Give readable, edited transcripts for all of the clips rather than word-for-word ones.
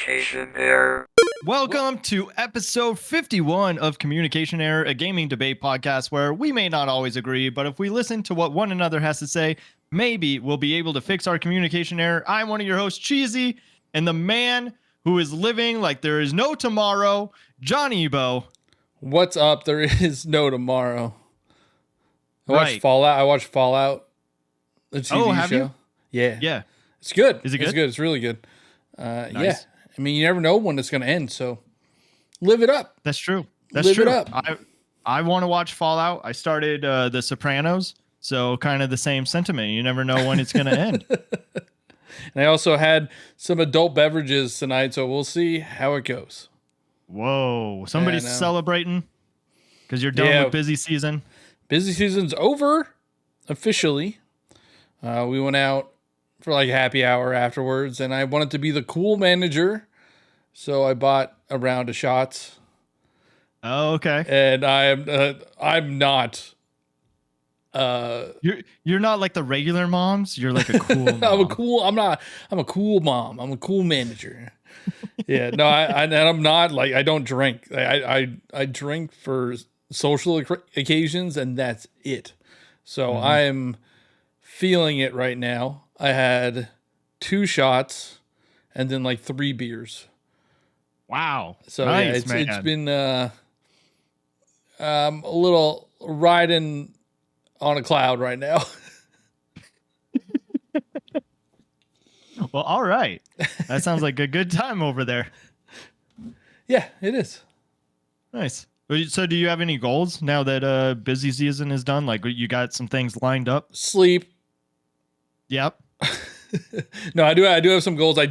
Communication Error. Welcome to episode 51 of Communication Error, a gaming debate podcast where we may not always agree, but if we listen to what one another has to say, maybe we'll be able to fix our communication error. I'm one of your hosts, Cheesy, and the man who is living like there is no tomorrow, Johnny Ebo. What's up? There is no tomorrow. I watched Right. Fallout. The TV have show. you? Yeah. Yeah. It's good. Is it It's good? good. It's really good. Nice. Yeah. I mean, you never know when it's going to end, so live it up. That's true. That's Live true. it up. I want to watch Fallout. I started The Sopranos, so kind of the same sentiment. You never know when it's going to end. And I also had some adult beverages tonight, so we'll see how it goes. Whoa. Somebody's I know. celebrating because you're done Yeah. with busy season. Busy season's over officially. We went out for like happy hour afterwards, and I wanted to be the cool manager, so I bought a round of shots. Oh, okay. And I'm not. You're not like the regular moms. You're like a cool mom. I'm a cool mom. I'm a cool manager. Yeah, no, and I'm not like, I don't drink. I drink for social occasions, and that's it. So I'm feeling it right now. I had 2 shots and then like 3 beers. Wow. So nice, yeah, it's man. been a little riding on a cloud right now. Well, all right. That sounds like a good time over there. Yeah, it is. Nice. So do you have any goals now that busy season is done? Like you got some things lined up? Sleep. Yep. No, I do have some goals. I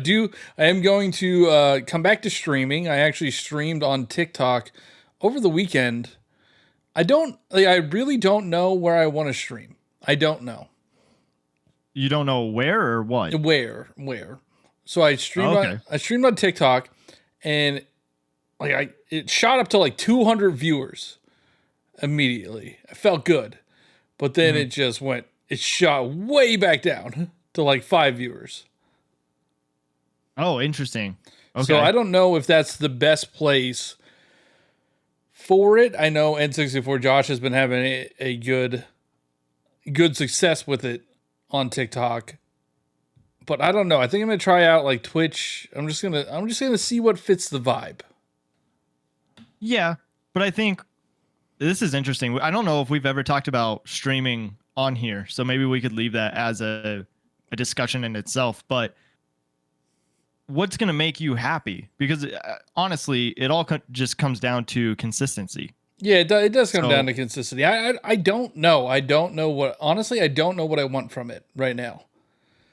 am going to come back to streaming. I actually streamed on TikTok over the weekend. I really don't know where I want to stream. I don't know. You don't know where or what? Where? So I streamed on TikTok, and like it shot up to like 200 viewers immediately. I felt good. But then it shot way back down to like 5 viewers. Oh, interesting. Okay. So I don't know if that's the best place for it. I know N64 Josh has been having a good success with it on TikTok. But I don't know. I think I'm gonna try out like Twitch. I'm just gonna see what fits the vibe. Yeah, but I think this is interesting. I don't know if we've ever talked about streaming on here, so maybe we could leave that as a discussion in itself. But what's going to make you happy? Because honestly, it all just comes down to consistency. Yeah, it does come down to consistency. I don't know. I don't know what I want from it right now.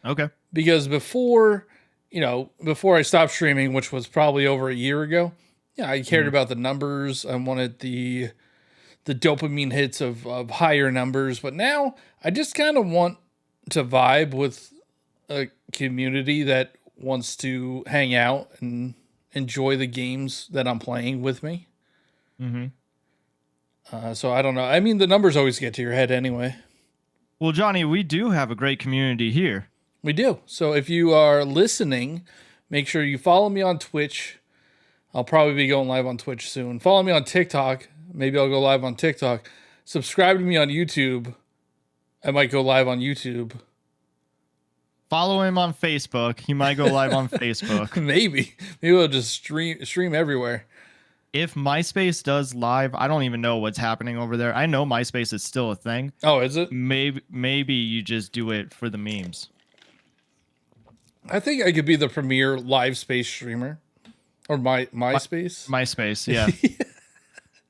Okay. Because before I stopped streaming, which was probably over a year ago, yeah, I cared about the numbers. I wanted the dopamine hits of higher numbers. But now I just kind of want to vibe with a community that wants to hang out and enjoy the games that I'm playing with me. Mm-hmm. So I don't know. I mean, the numbers always get to your head anyway. Well, Johnny, we do have a great community here. We do. So if you are listening, make sure you follow me on Twitch. I'll probably be going live on Twitch soon. Follow me on TikTok. Maybe I'll go live on TikTok. Subscribe to me on YouTube. I might go live on YouTube. Follow him on Facebook. He might go live on Facebook. Maybe we'll just stream everywhere. If MySpace does live, I don't even know what's happening over there. I know MySpace is still a thing. Oh, is it? Maybe you just do it for the memes. I think I could be the premier live space streamer. Or MySpace? MySpace, yeah.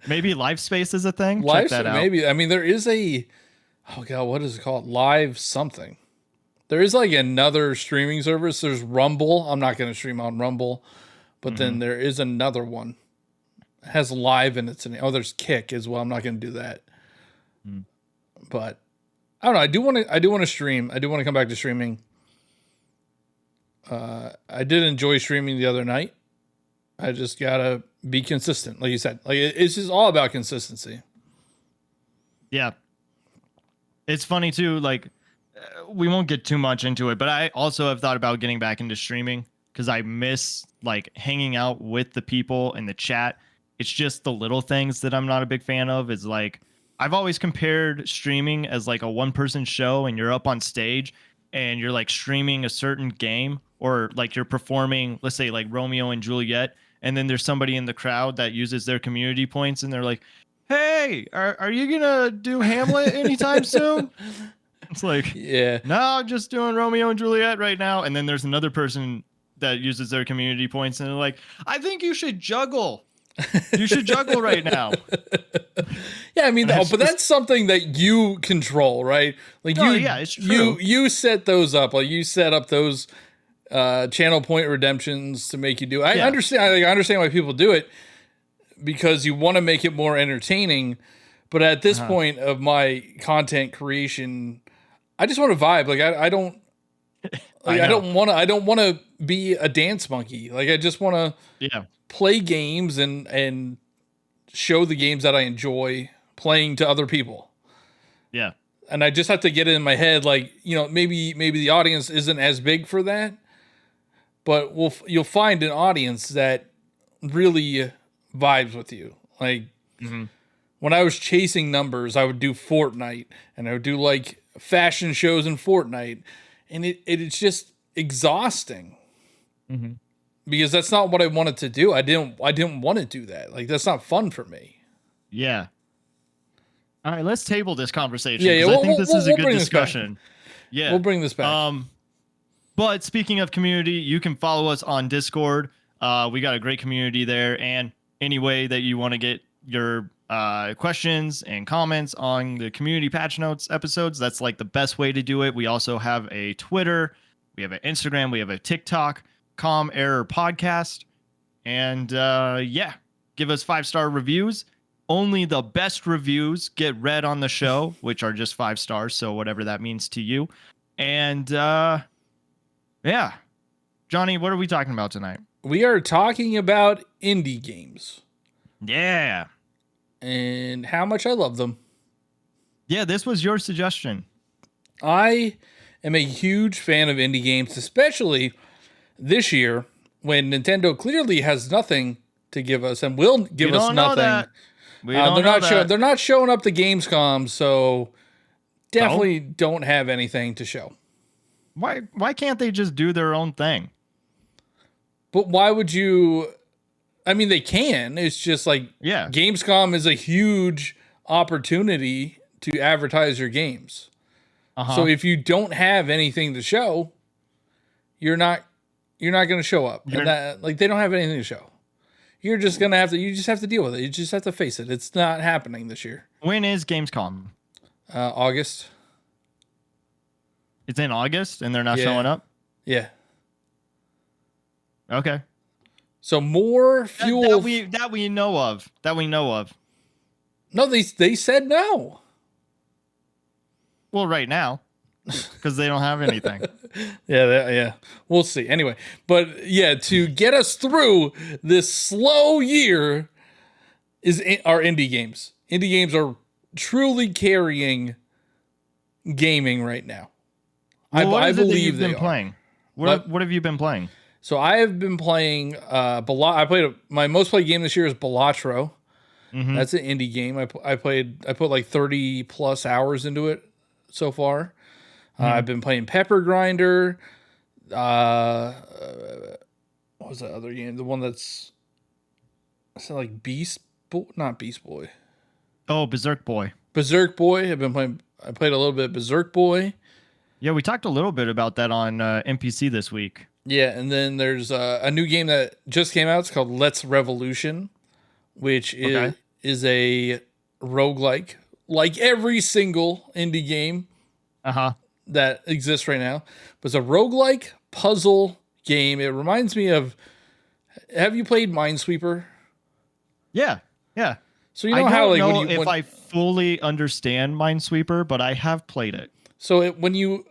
Maybe LiveSpace is a thing. Live, Check that out. maybe. I mean, there is what is it called? Live something. There is like another streaming service. There's Rumble. I'm not going to stream on Rumble. But then there is another one. It has live in its name. Oh, there's Kick as well. I'm not going to do that. But I don't know. I do want to stream. I do want to come back to streaming. I did enjoy streaming the other night. I just gotta be consistent, like you said. Like it's just all about consistency. Yeah. It's funny too, like we won't get too much into it, but I also have thought about getting back into streaming. because I miss like hanging out with the people in the chat. It's just the little things that I'm not a big fan of. Is like I've always compared streaming as like a one person show and you're up on stage and you're like streaming a certain game or like you're performing, let's say like Romeo and Juliet, and then there's somebody in the crowd that uses their community points and they're like, hey, are you gonna do Hamlet anytime soon? It's like, Yeah. no, I'm just doing Romeo and Juliet right now. And then there's another person that uses their community points and they're like, I think you should juggle. You should juggle right now. Yeah, I mean, but that's something that you control, right? Like it's true. You set those up. Like you set up those channel point redemptions to make you do. I understand. I understand why people do it because you want to make it more entertaining. But at this point of my content creation, I just want to vibe. Like I don't. Like I don't want to be a dance monkey. Like I just want to play games and show the games that I enjoy playing to other people. Yeah. And I just have to get it in my head, like, you know, maybe the audience isn't as big for that, but you'll find an audience that really vibes with you. Like when I was chasing numbers, I would do Fortnite and I would do like fashion shows in Fortnite, and it's just exhausting because that's not what I wanted to do. I didn't want to do that. Like that's not fun for me. Yeah. All right, let's table this conversation. Yeah. I think this is a good discussion. Yeah. We'll bring this back. But speaking of community, you can follow us on Discord. We got a great community there, and any way that you want to get your questions and comments on the community patch notes episodes, that's like the best way to do it. We also have a Twitter, we have an Instagram, we have a TikTok, Com Error Podcast, and give us 5-star reviews. Only the best reviews get read on the show, which are just 5 stars, so whatever that means to you. And Johnny, what are we talking about tonight? We are talking about indie games. Yeah. And how much I love them. Yeah, this was your suggestion. I am a huge fan of indie games, especially this year when Nintendo clearly has nothing to give us and will give us nothing. They're not showing up to Gamescom, so definitely don't have anything to show. Why can't they just do their own thing? But why would you? I mean, they can. It's just like Gamescom is a huge opportunity to advertise your games. So if you don't have anything to show, you're not going to show up. And they don't have anything to show. You're just going to have to. You just have to deal with it. You just have to face it. It's not happening this year. When is Gamescom? August. It's in August, and they're not showing up. Yeah. Okay. So more fuel that we know of. No, they said no. Well, right now, because they don't have anything. Yeah. We'll see. Anyway, but yeah, to get us through this slow year is our indie games. Indie games are truly carrying gaming right now. Well, I believe they've been playing. What have you been playing? So I have been playing my most played game this year is Balatro. That's an indie game. I put like 30 plus hours into it so far. I've been playing Pepper Grinder. What was that other game? The one that's like not Beast Boy. Oh, Berserk Boy. Berserk Boy. I played a little bit of Berserk Boy. Yeah, we talked a little bit about that on NPC this week. Yeah, and then there's a new game that just came out. It's called Let's Revolution, which is a roguelike, like every single indie game that exists right now. But it's a roguelike puzzle game. It reminds me of, have you played Minesweeper? Yeah. So you know how like if I fully understand Minesweeper, but I have played it. So when you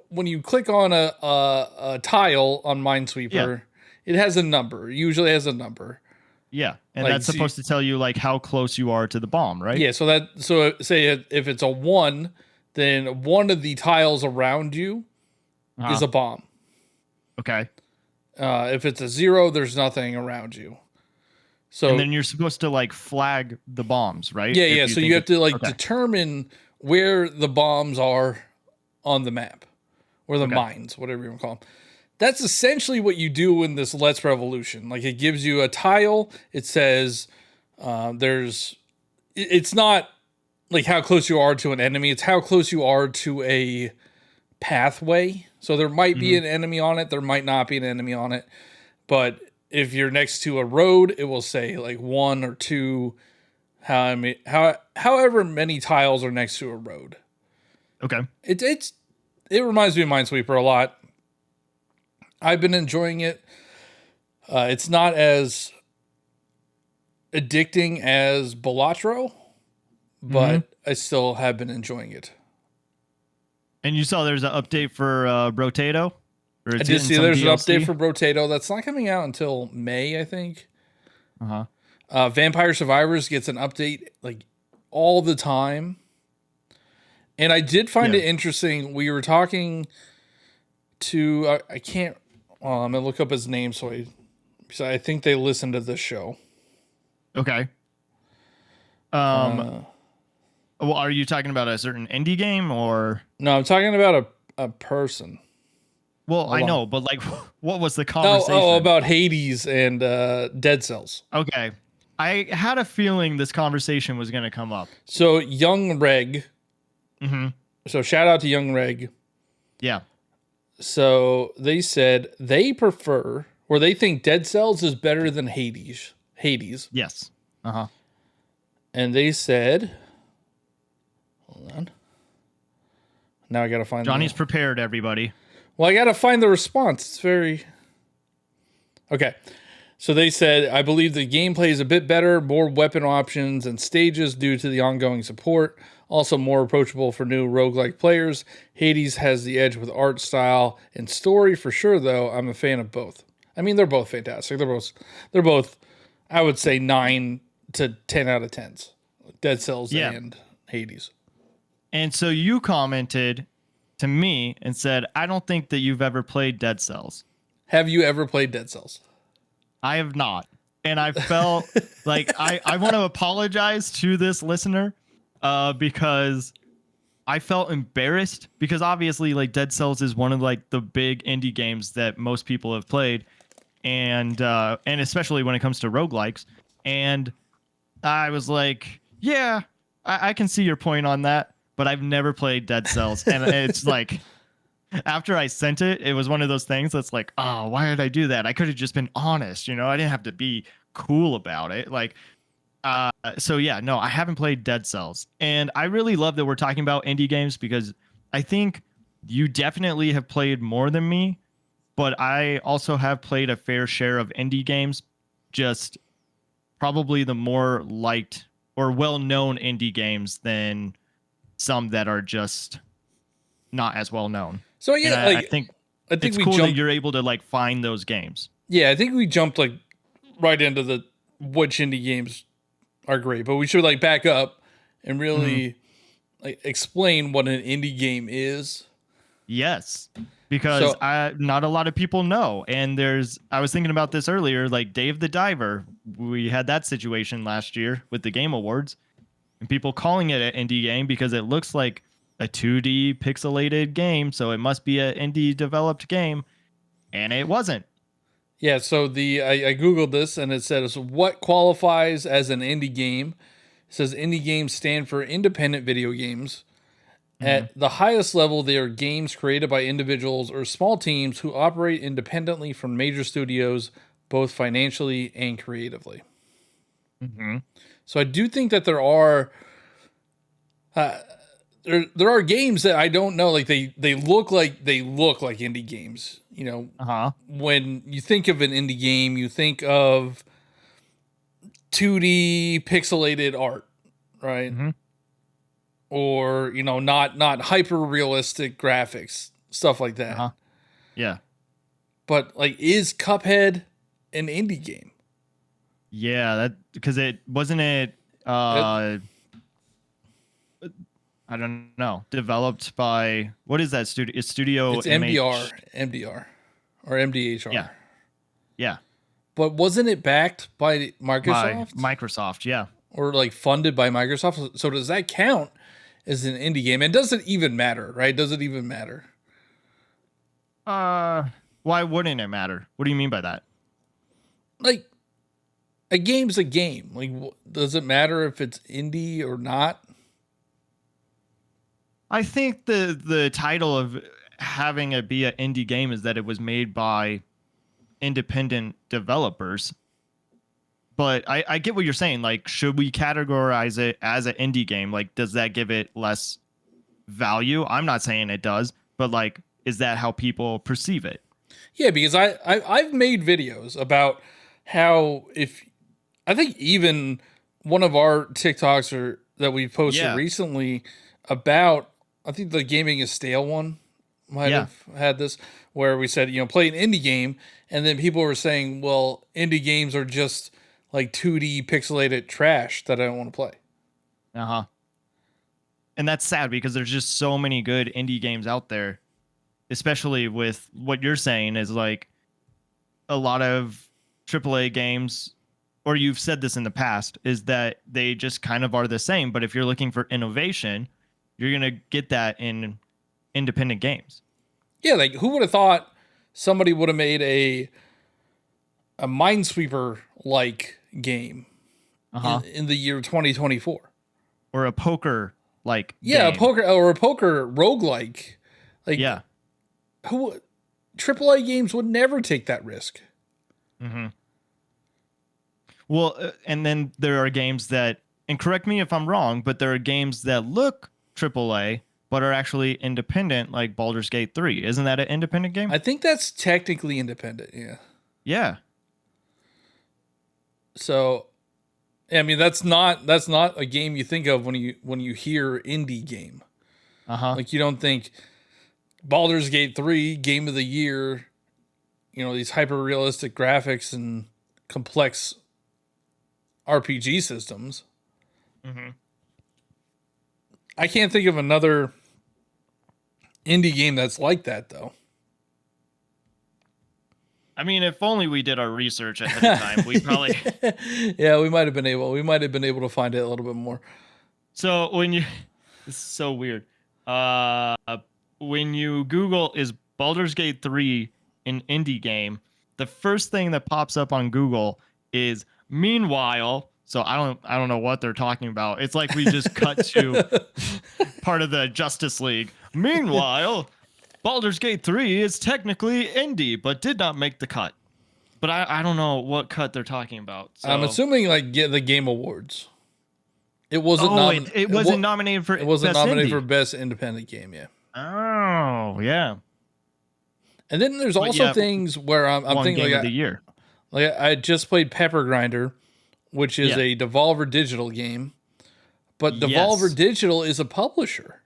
click on a tile on Minesweeper, it has a number. It usually has a number. Yeah, and that's supposed to tell you like how close you are to the bomb, right? Yeah. So say if it's a 1, then one of the tiles around you is a bomb. Okay. If it's a 0, there's nothing around you. So And then you're supposed to like flag the bombs, right? yeah, If yeah. So think you have to like okay. determine where the bombs are on the map, or the Okay. mines, whatever you want to call them. That's essentially what you do in this Let's Revolution. Like it gives you a tile. It says there's. It's not like how close you are to an enemy. It's how close you are to a pathway. So there might be an enemy on it. There might not be an enemy on it. But if you're next to a road, it will say like 1 or 2. However many tiles are next to a road. Okay. It reminds me of Minesweeper a lot. I've been enjoying it. It's not as addicting as Balatro, but I still have been enjoying it. And you saw there's an update for Brotato? Or I it's did getting see some there's an DLC? update for Brotato that's not coming out until May, I think. Uh-huh. Vampire Survivors gets an update like all the time. And I did find Yeah. it interesting. We were talking to, I can't, I'm going to look up his name because I think they listened to this show. Okay. Well, are you talking about a certain indie game or? No, I'm talking about a person. Well, Hold I on. know, but like, what was the conversation? Oh, about Hades and Dead Cells. Okay. I had a feeling this conversation was going to come up. So Young Reg. Mm-hmm. So shout out to Young Reg. Yeah. So they said they prefer, or they think Dead Cells is better than Hades. Yes. Uh-huh. And they said, hold on. Now I got to find Johnny's prepared, everybody. Well, I got to find the response. It's very... Okay. So they said, I believe the gameplay is a bit better, more weapon options and stages due to the ongoing support. Also more approachable for new roguelike players. Hades has the edge with art style and story for sure, though. I'm a fan of both. I mean, they're both fantastic. They're both, I would say, 9 to 10 out of 10s. Dead Cells and Hades. And so you commented to me and said, I don't think that you've ever played Dead Cells. Have you ever played Dead Cells? I have not. And I felt like I want to apologize to this listener because I felt embarrassed because obviously like Dead Cells is one of like the big indie games that most people have played. And especially when it comes to roguelikes. And I was like, yeah, I can see your point on that, but I've never played Dead Cells. And it's like, after I sent it, it was one of those things that's like, oh, why did I do that? I could have just been honest, you know? I didn't have to be cool about it. Like, so yeah, no, I haven't played Dead Cells. And I really love that we're talking about indie games because I think you definitely have played more than me, but I also have played a fair share of indie games, just probably the more liked or well-known indie games than some that are just not as well known. So yeah, And I think it's we cool that jumped. you're able to like find those games. Yeah, I think we jumped like right into the which indie games are great, but we should like back up and really like explain what an indie game is. Yes, because So- not a lot of people know. And I was thinking about this earlier, like Dave the Diver. We had that situation last year with the Game Awards, and people calling it an indie game because it looks like a 2D pixelated game, so it must be an indie developed game, and it wasn't. Yeah, so I googled this and it says what qualifies as an indie game. It says indie games stand for independent video games. At the highest level, they are games created by individuals or small teams who operate independently from major studios, both financially and creatively. Mm-hmm. So I do think that there are games that I don't know, like they look like indie games. You know, Uh-huh. when you think of an indie game, you think of 2D pixelated art, right? Mm-hmm. Or not hyper realistic graphics, stuff like that. Uh-huh. Yeah. But like, is Cuphead an indie game? Yeah, that because it wasn't it. I don't know. Developed by what is that studio? It's Studio It's MH. MDR or MDHR. Yeah. Yeah. But wasn't it backed by By Microsoft Microsoft. Yeah. or like funded by Microsoft? So does that count as an indie game? And does it even matter, right? Does it even matter? Why wouldn't it matter? What do you mean by that? Like a game's a game. Like, does it matter if it's indie or not? I think the title of having it be an indie game is that it was made by independent developers. But I get what you're saying. Like, should we categorize it as an indie game? Like, does that give it less value? I'm not saying it does, but like, is that how people perceive it? Yeah, because I've made videos about how if I think even one of our TikToks or that we posted Yeah. recently about I think the gaming is stale one might Yeah. have had this where we said play an indie game and then people were saying well indie games are just like 2D pixelated trash that I don't want to play. Uh-huh. And that's sad because there's just so many good indie games out there, especially with what you're saying is like a lot of AAA games, or you've said this in the past, is that they just kind of are the same. But if you're looking for innovation, you're going to get that in independent games. Yeah, like who would have thought somebody would have made a Minesweeper like game Uh-huh. in the year 2024? Or a poker like Yeah, game. a poker roguelike. Like Yeah. who AAA games would never take that risk. Mm-hmm. Well, and then there are games that, and correct me if I'm wrong, but there are games that look AAA but are actually independent, like Baldur's Gate 3. Isn't that an independent game? I think that's technically independent, yeah. Yeah. So I mean that's not a game you think of when you hear indie game. Uh-huh. Like you don't think Baldur's Gate 3 game of the year, these hyper realistic graphics and complex RPG systems. Mm-hmm. I can't think of another indie game that's like that though. I mean, if only we did our research ahead of time, we probably. Yeah, we might have been able to find it a little bit more. So when you, this is so weird. When you Google is Baldur's Gate 3 an indie game, the first thing that pops up on Google is meanwhile. So I don't know what they're talking about. It's like we just cut to part of the Justice League. Meanwhile, Baldur's Gate 3 is technically indie, but did not make the cut. But I don't know what cut they're talking about. So. I'm assuming like get the Game Awards. It wasn't. It wasn't nominated for. It wasn't Best nominated Indie. for best independent game. Yeah. Oh yeah. And then there's also things where I'm One thinking game like of the year. Like I just played Pepper Grinder, which is Yeah. a Devolver Digital game, but Yes. Devolver Digital is a publisher.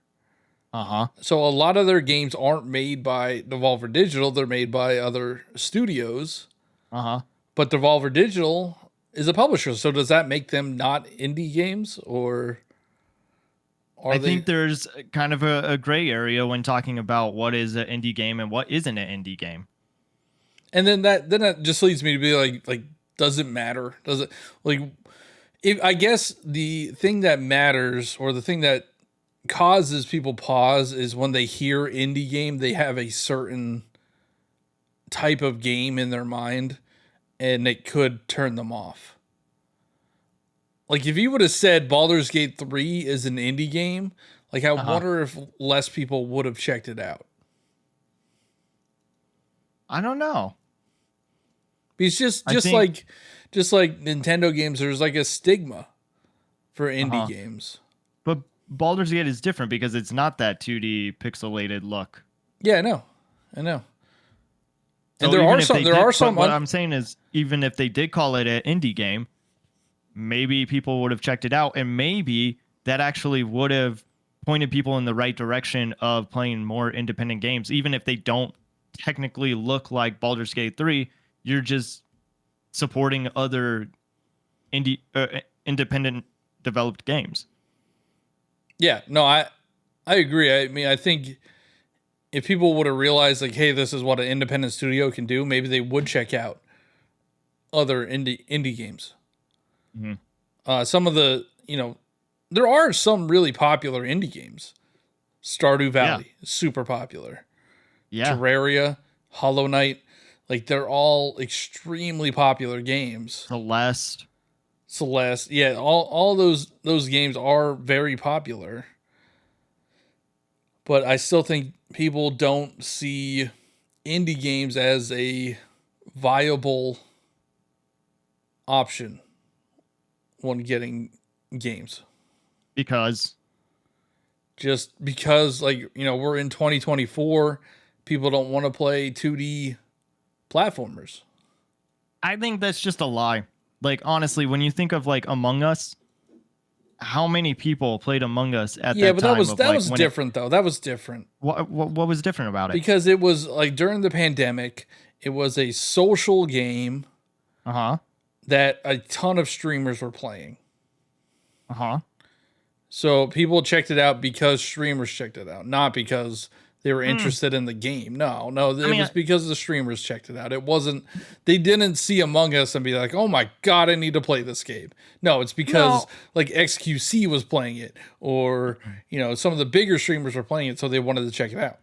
Uh-huh. So a lot of their games aren't made by Devolver Digital, they're made by other studios, Uh-huh. but Devolver Digital is a publisher. So does that make them not indie games or are I they think there's kind of a gray area when talking about what is an indie game and what isn't an indie game. And then that just leads me to be like does it matter? Does it like if I guess the thing that matters or the thing that causes people pause is when they hear indie game, they have a certain type of game in their mind and it could turn them off. Like if you would have said Baldur's Gate 3 is an indie game, like I wonder if less people would have checked it out. I don't know. Because just think- like Nintendo games, there's like a stigma for indie games. But Baldur's Gate is different because it's not that 2D pixelated look. Yeah, I know. And So there even are if some they there did- are but some what I'm saying is even if they did call it an indie game, maybe people would have checked it out and maybe that actually would have pointed people in the right direction of playing more independent games. Even if they don't technically look like Baldur's Gate 3, you're just supporting other independent developed games. Yeah, no, I agree. I mean, I think if people would have realized like, hey, this is what an independent studio can do, maybe they would check out other indie games. Mhm. Some of the, there are some really popular indie games. Stardew Yeah. Valley, super popular. Yeah. Terraria, Hollow Knight, like they're all extremely popular games. Celeste. Celeste, yeah, all those games are very popular. But I still think people don't see indie games as a viable option when getting games. Because Just because, like, we're in 2024, people don't want to play 2D platformers. I think that's just a lie. Like, honestly, when you think of like Among Us, how many people played Among Us at Yeah, that but time of that like was when it, different though. That was different what was different about it? because it was like during the pandemic, it was a social game Uh-huh. that a ton of streamers were playing. Uh-huh. So people checked it out because streamers checked it out, not because they were interested in the game. No, it mean, was because the streamers checked it out. It wasn't, they didn't see Among Us and be like, oh my God, I need to play this game. No, it's because No. like XQC was playing it or, some of the bigger streamers were playing it. So they wanted to check it out.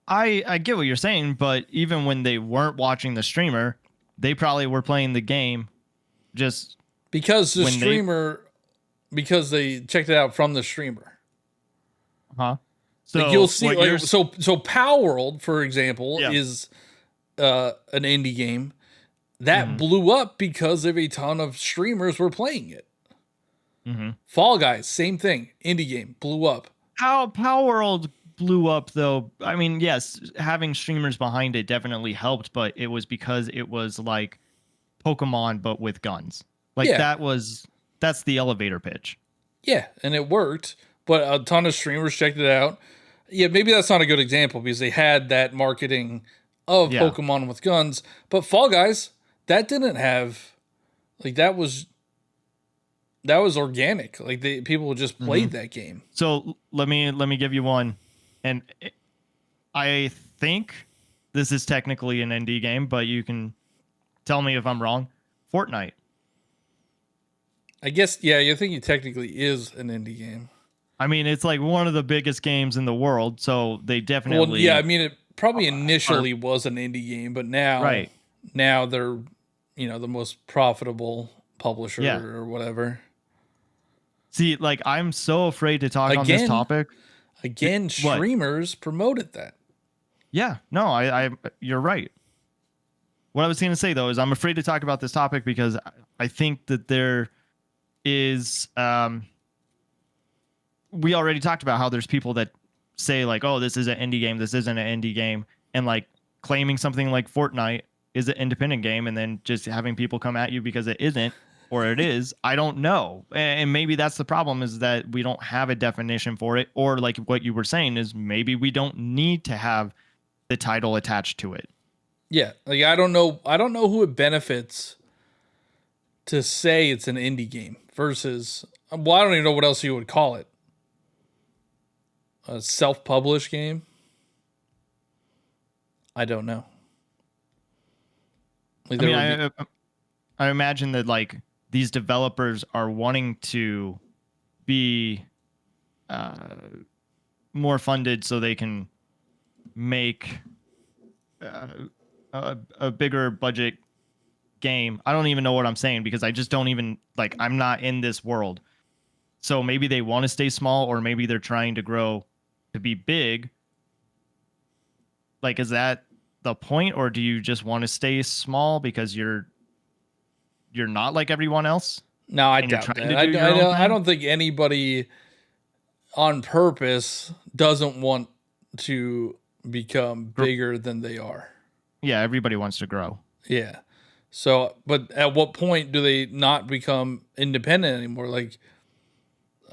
I get what you're saying, but even when they weren't watching the streamer, they probably were playing the game just Because the when they- streamer, because they checked it out from the streamer. huh. So Like you'll see, what like you're- so Power World, for example, Yeah. is an indie game that blew up because of a ton of streamers were playing it. Fall Guys, same thing, indie game, blew up. how Power World blew up though. I mean, yes, having streamers behind it definitely helped, but it was because it was like Pokemon but with guns. Like Yeah. that's the elevator pitch. Yeah, and it worked, but a ton of streamers checked it out. Yeah, maybe that's not a good example because they had that marketing of Yeah. Pokemon with guns, but Fall Guys, that didn't have, like, that was organic. Like people just played that game. So let me give you one, and I think this is technically an indie game, but you can tell me if I'm wrong. Fortnite. I guess, yeah, you think it technically is an indie game. I mean, it's like one of the biggest games in the world, so they definitely. Well, yeah, I mean, it probably initially was an indie game, but now, Right. now they're, the most profitable publisher Yeah. or whatever. See, like I'm so afraid to talk on Again, this topic. Again, What? streamers promoted that. Yeah, no, I you're right. What I was going to say though is I'm afraid to talk about this topic because I think that there is we already talked about how there's people that say like, oh, this is an indie game, this isn't an indie game, and like claiming something like Fortnite is an independent game, and then just having people come at you because it isn't or it is. I don't know, and maybe that's the problem, is that we don't have a definition for it, or like what you were saying is maybe we don't need to have the title attached to it. Yeah, like I don't know who it benefits to say it's an indie game versus, well, I don't even know what else you would call it. A self-published game? I don't know. Like, I mean, there would I imagine that like these developers are wanting to be more funded so they can make a bigger budget game. I don't even know what I'm saying because I just don't even like, I'm not in this world. So maybe they want to stay small, or maybe they're trying to grow to be big. Like, is that the point, or do you just want to stay small because you're not like everyone else? no, I and you're doubt trying that. to do your own I thing? don't think anybody on purpose doesn't want to become bigger than they are. Yeah, everybody wants to grow. Yeah. So, but at what point do they not become independent anymore? Like,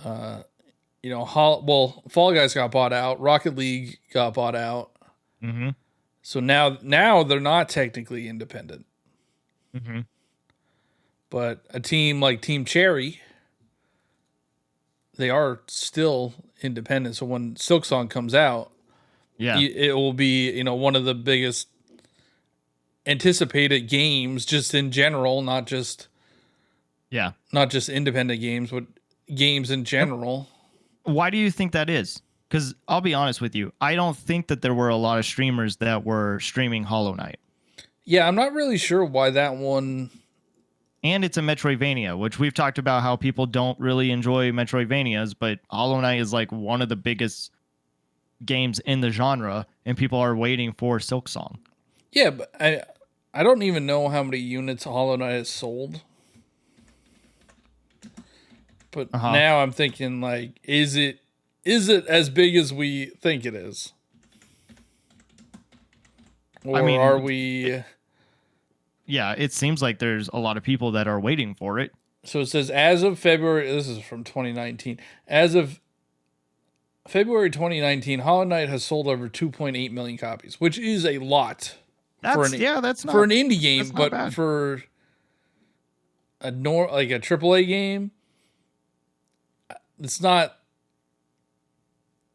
Fall Guys got bought out. Rocket League got bought out. Mm-hmm. So now they're not technically independent. Mm-hmm. But a team like Team Cherry, they are still independent. So when Silksong comes out, Yeah. it will be, one of the biggest anticipated games just in general, Yeah. not just independent games, but games in general. Why do you think that is? Because I'll be honest with you, I don't think that there were a lot of streamers that were streaming Hollow Knight. Yeah, I'm not really sure why that one. And it's a Metroidvania, which we've talked about how people don't really enjoy Metroidvanias, but Hollow Knight is like one of the biggest games in the genre, and people are waiting for Silksong. Yeah, but I don't even know how many units Hollow Knight has sold. But now I'm thinking, like, is it as big as we think it is? Or are we... Yeah, it seems like there's a lot of people that are waiting for it. So it says, as of February, this is from 2019, as of February 2019, Hollow Knight has sold over 2.8 million copies, which is a lot. That's not for an indie game, but bad. for a AAA game, it's not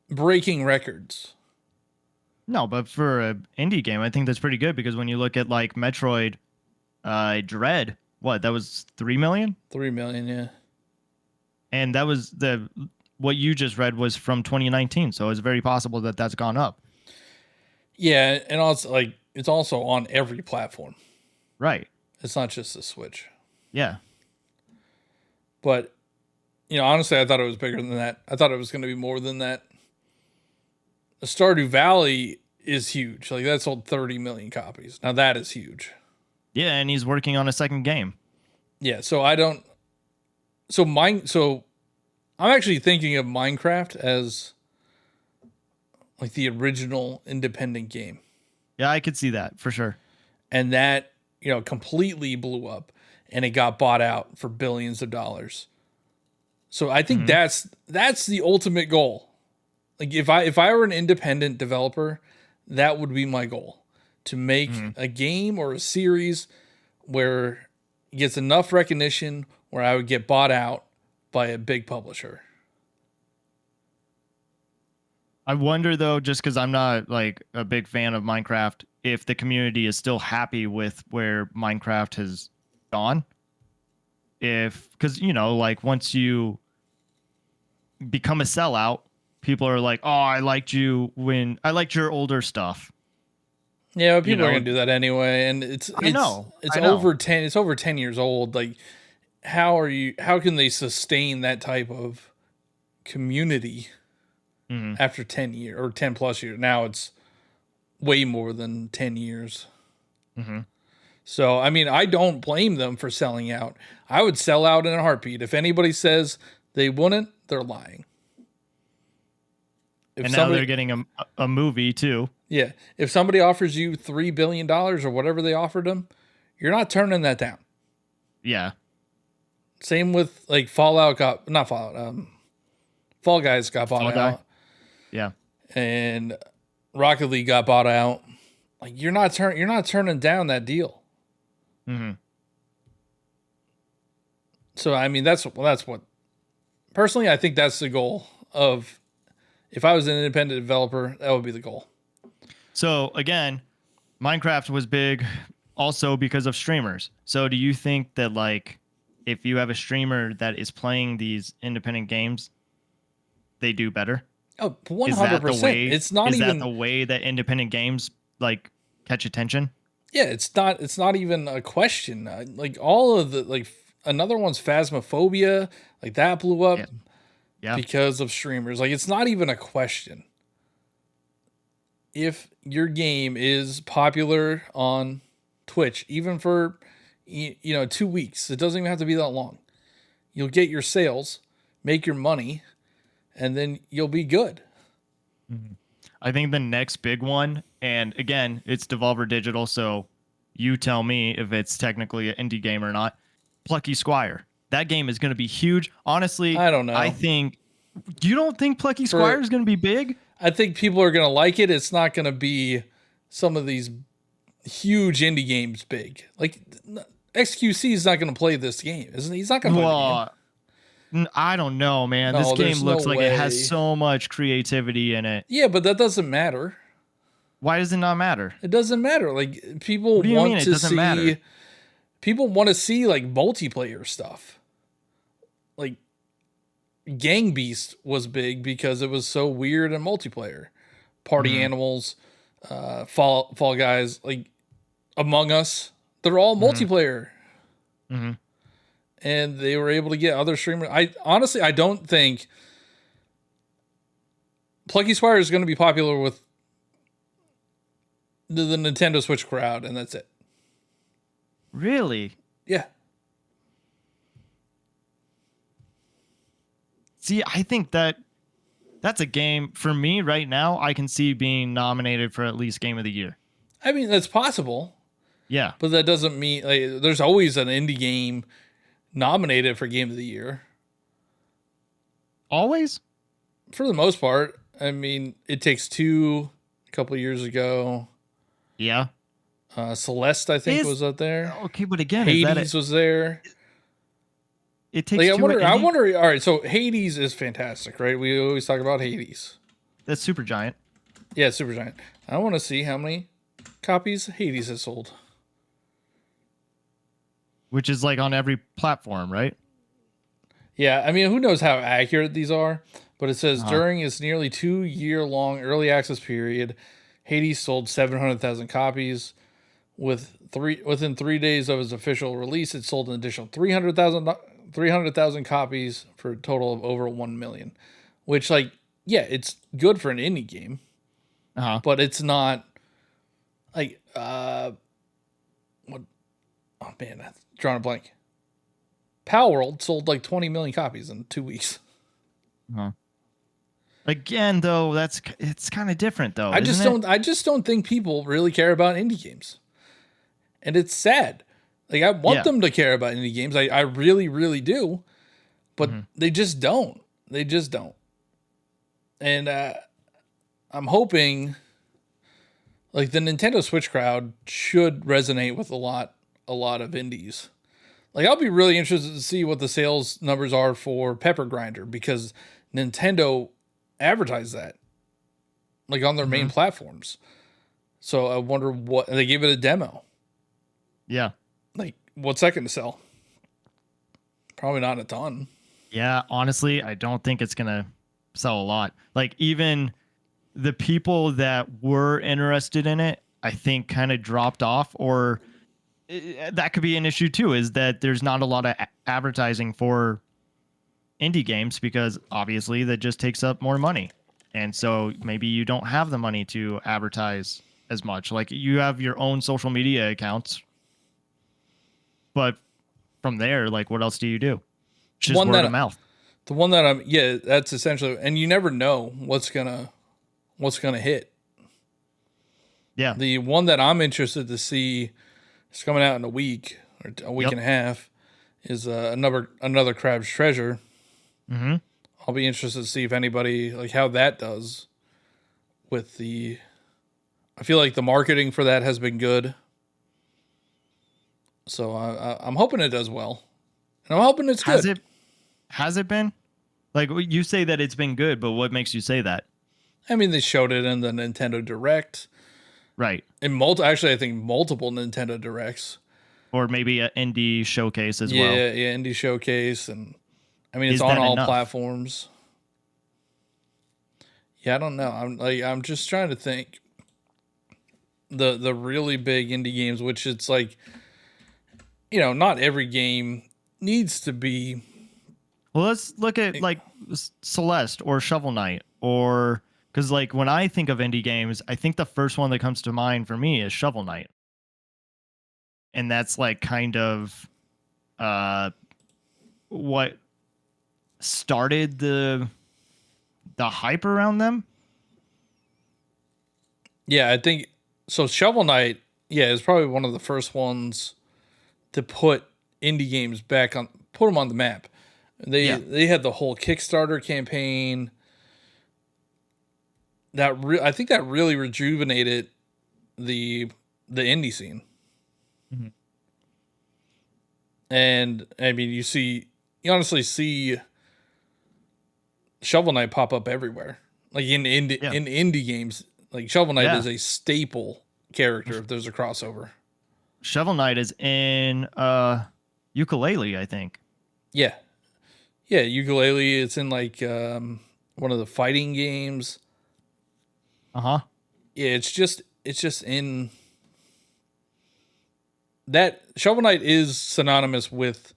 breaking records. No, but for an indie game, I think that's pretty good because when you look at like Metroid Dread, that was 3 million? 3 million, yeah. And that was what you just read was from 2019, so it's very possible that that's gone up. Yeah, and also like it's also on every platform. Right. It's not just the Switch. Yeah. But honestly, I thought it was bigger than that. I thought it was going to be more than that. The Stardew Valley is huge. Like that sold 30 million copies. Now that is huge. Yeah, and he's working on a second game. Yeah, so I'm actually thinking of Minecraft as like the original independent game. Yeah, I could see that for sure. And that, completely blew up and it got bought out for billions of dollars. So I think that's the ultimate goal. Like if I were an independent developer, that would be my goal, to make a game or a series where it gets enough recognition where I would get bought out by a big publisher. I wonder though, just because I'm not like a big fan of Minecraft, if the community is still happy with where Minecraft has gone. Because like once you become a sellout, people are like, "Oh, I liked your older stuff." Yeah, but people are gonna do that anyway, and I know. Over 10 years old. Like, how can they sustain that type of community after 10 years or 10 plus years? Now it's way more than 10 years. So, I mean, I don't blame them for selling out. I would sell out in a heartbeat. If anybody says they wouldn't, they're lying. Now they're getting a movie too. Yeah. If somebody offers you $3 billion or whatever they offered them, you're not turning that down. Yeah. Same with like Fall Guys got bought out. Yeah. And Rocket League got bought out. Like you're not turning down that deal. So I mean that's what personally I think that's the goal of, if I was an independent developer, that would be the goal. So again, Minecraft was big also because of streamers. So do you think that like if you have a streamer that is playing these independent games, they do better? Oh, 100%. Is that the way that independent games like catch attention? Yeah, it's not even a question. Like all of the another one's Phasmophobia, like that blew up. Yeah. Because of streamers. Like it's not even a question. If your game is popular on Twitch, even for 2 weeks, it doesn't even have to be that long. You'll get your sales, make your money, and then you'll be good. I think the next big one, and again, it's Devolver Digital, so you tell me if it's technically an indie game or not. Plucky Squire. That game is going to be huge. Honestly, I don't know. You don't think Plucky Squire is going to be big? I think people are going to like it. It's not going to be some of these huge indie games big. Like XQC is not going to play this game, isn't he? He's not going to play the game. I don't know, man. This game looks like it has so much creativity in it. Yeah, but that doesn't matter. Why does it not matter? It doesn't matter. Like people What do you mean want it to doesn't see matter? people want to see like multiplayer stuff. Like Gang Beast was big because it was so weird and multiplayer. Party Mhm. Animals, Fall Guys, like Among Us, they're all Mhm. multiplayer. Mhm. And they were able to get other streamers. I honestly, I don't think Plucky Spire is going to be popular with the Nintendo Switch crowd, and that's it. Really? Yeah. See, I think that that's a game for me right now. I can see being nominated for at least Game of the Year. I mean, that's possible, Yeah. but that doesn't mean like there's always an indie game nominated for Game of the Year. Always? For the most part. I mean, It Takes Two a couple years ago. Yeah. Celeste, I think, Is was up there. okay, but again, is that Hades was there. it takes Like, I two wonder. I indie? wonder. All right, so Hades is fantastic, right? We always talk about Hades. That's super giant. Yeah, Supergiant. I want to see how many copies Hades has sold. Which is like on every platform, right? Yeah, I mean, who knows how accurate these are? But it says Uh-huh. during its nearly 2-year-long early access period, Hades sold 700,000 copies. Within 3 days of its official release, it sold an additional 300,000 copies for a total of over 1 million. Which, like, yeah, it's good for an indie game, Uh-huh. but it's not like what? Oh man, I've drawn a blank. Power World sold like 20 million copies in 2 weeks. Uh-huh. Again, though, it's kind of different though, I just isn't it? don't. I just don't think people really care about indie games, and it's sad. Like I want Yeah. them to care about indie games. I really, really do, but Mhm. they just don't. They just don't. And I'm hoping, like the Nintendo Switch crowd should resonate with a lot of indies. Like I'll be really interested to see what the sales numbers are for Pepper Grinder because Nintendo advertised that like on their main Mhm. platforms. So I wonder what they gave it a demo. Yeah. Like what's that going to sell? Probably not a ton. Yeah, honestly, I don't think it's gonna sell a lot. Like even the people that were interested in it, I think kind of dropped off, or that could be an issue too. Is that there's not a lot of advertising for indie games because obviously that just takes up more money, and so maybe you don't have the money to advertise as much. Like you have your own social media accounts, but from there, like what else do you do? Just One word of that mouth. the one that I'm yeah, that's essentially and you never know what's gonna hit. Yeah. The one that I'm interested to see is coming out in a week or a week Yep. and a half is another Crab's Treasure. Mm-hmm. I'll be interested to see if anybody like how that does with the I feel like the marketing for that has been good. So I'm hoping it does well. And I'm hoping it's Has good. it? Has it been? Like you say that it's been good, but what makes you say that? I mean, they showed it in the Nintendo Direct. Right. Actually, I think multiple Nintendo Directs. Or maybe an indie showcase as Yeah, well. yeah, Indie Showcase, and I mean, it's Is on that all enough? platforms. Yeah, I don't know. I'm just trying to think. The really big indie games, which it's like, not every game needs to be. Well, let's look at like Celeste or Shovel Knight, or because like when I think of indie games, I think the first one that comes to mind for me is Shovel Knight, and that's like kind of what started the hype around them. Yeah, I think so. Shovel Knight, yeah, is probably one of the first ones to put indie games put them on the map. Yeah. They had the whole Kickstarter campaign. I think that really rejuvenated the indie scene. Mhm. And I mean, you honestly see Shovel Knight pop up everywhere, like in Yeah. indie games. Like Shovel Knight Yeah. is a staple character if there's a crossover. Shovel Knight is in Ukulele, I think. Yeah. Yeah, Ukulele, it's in like one of the fighting games. Uh-huh. Yeah, it's just in that Shovel Knight is synonymous with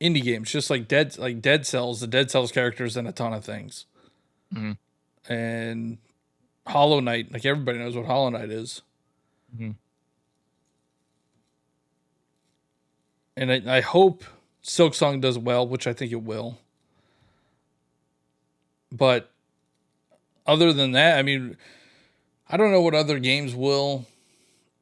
indie games, just like Dead Cells. The Dead Cells characters in a ton of things. Mhm. And Hollow Knight, like everybody knows what Hollow Knight is. Mhm. And I hope Silksong does well, which I think it will. But other than that, I mean, I don't know what other games will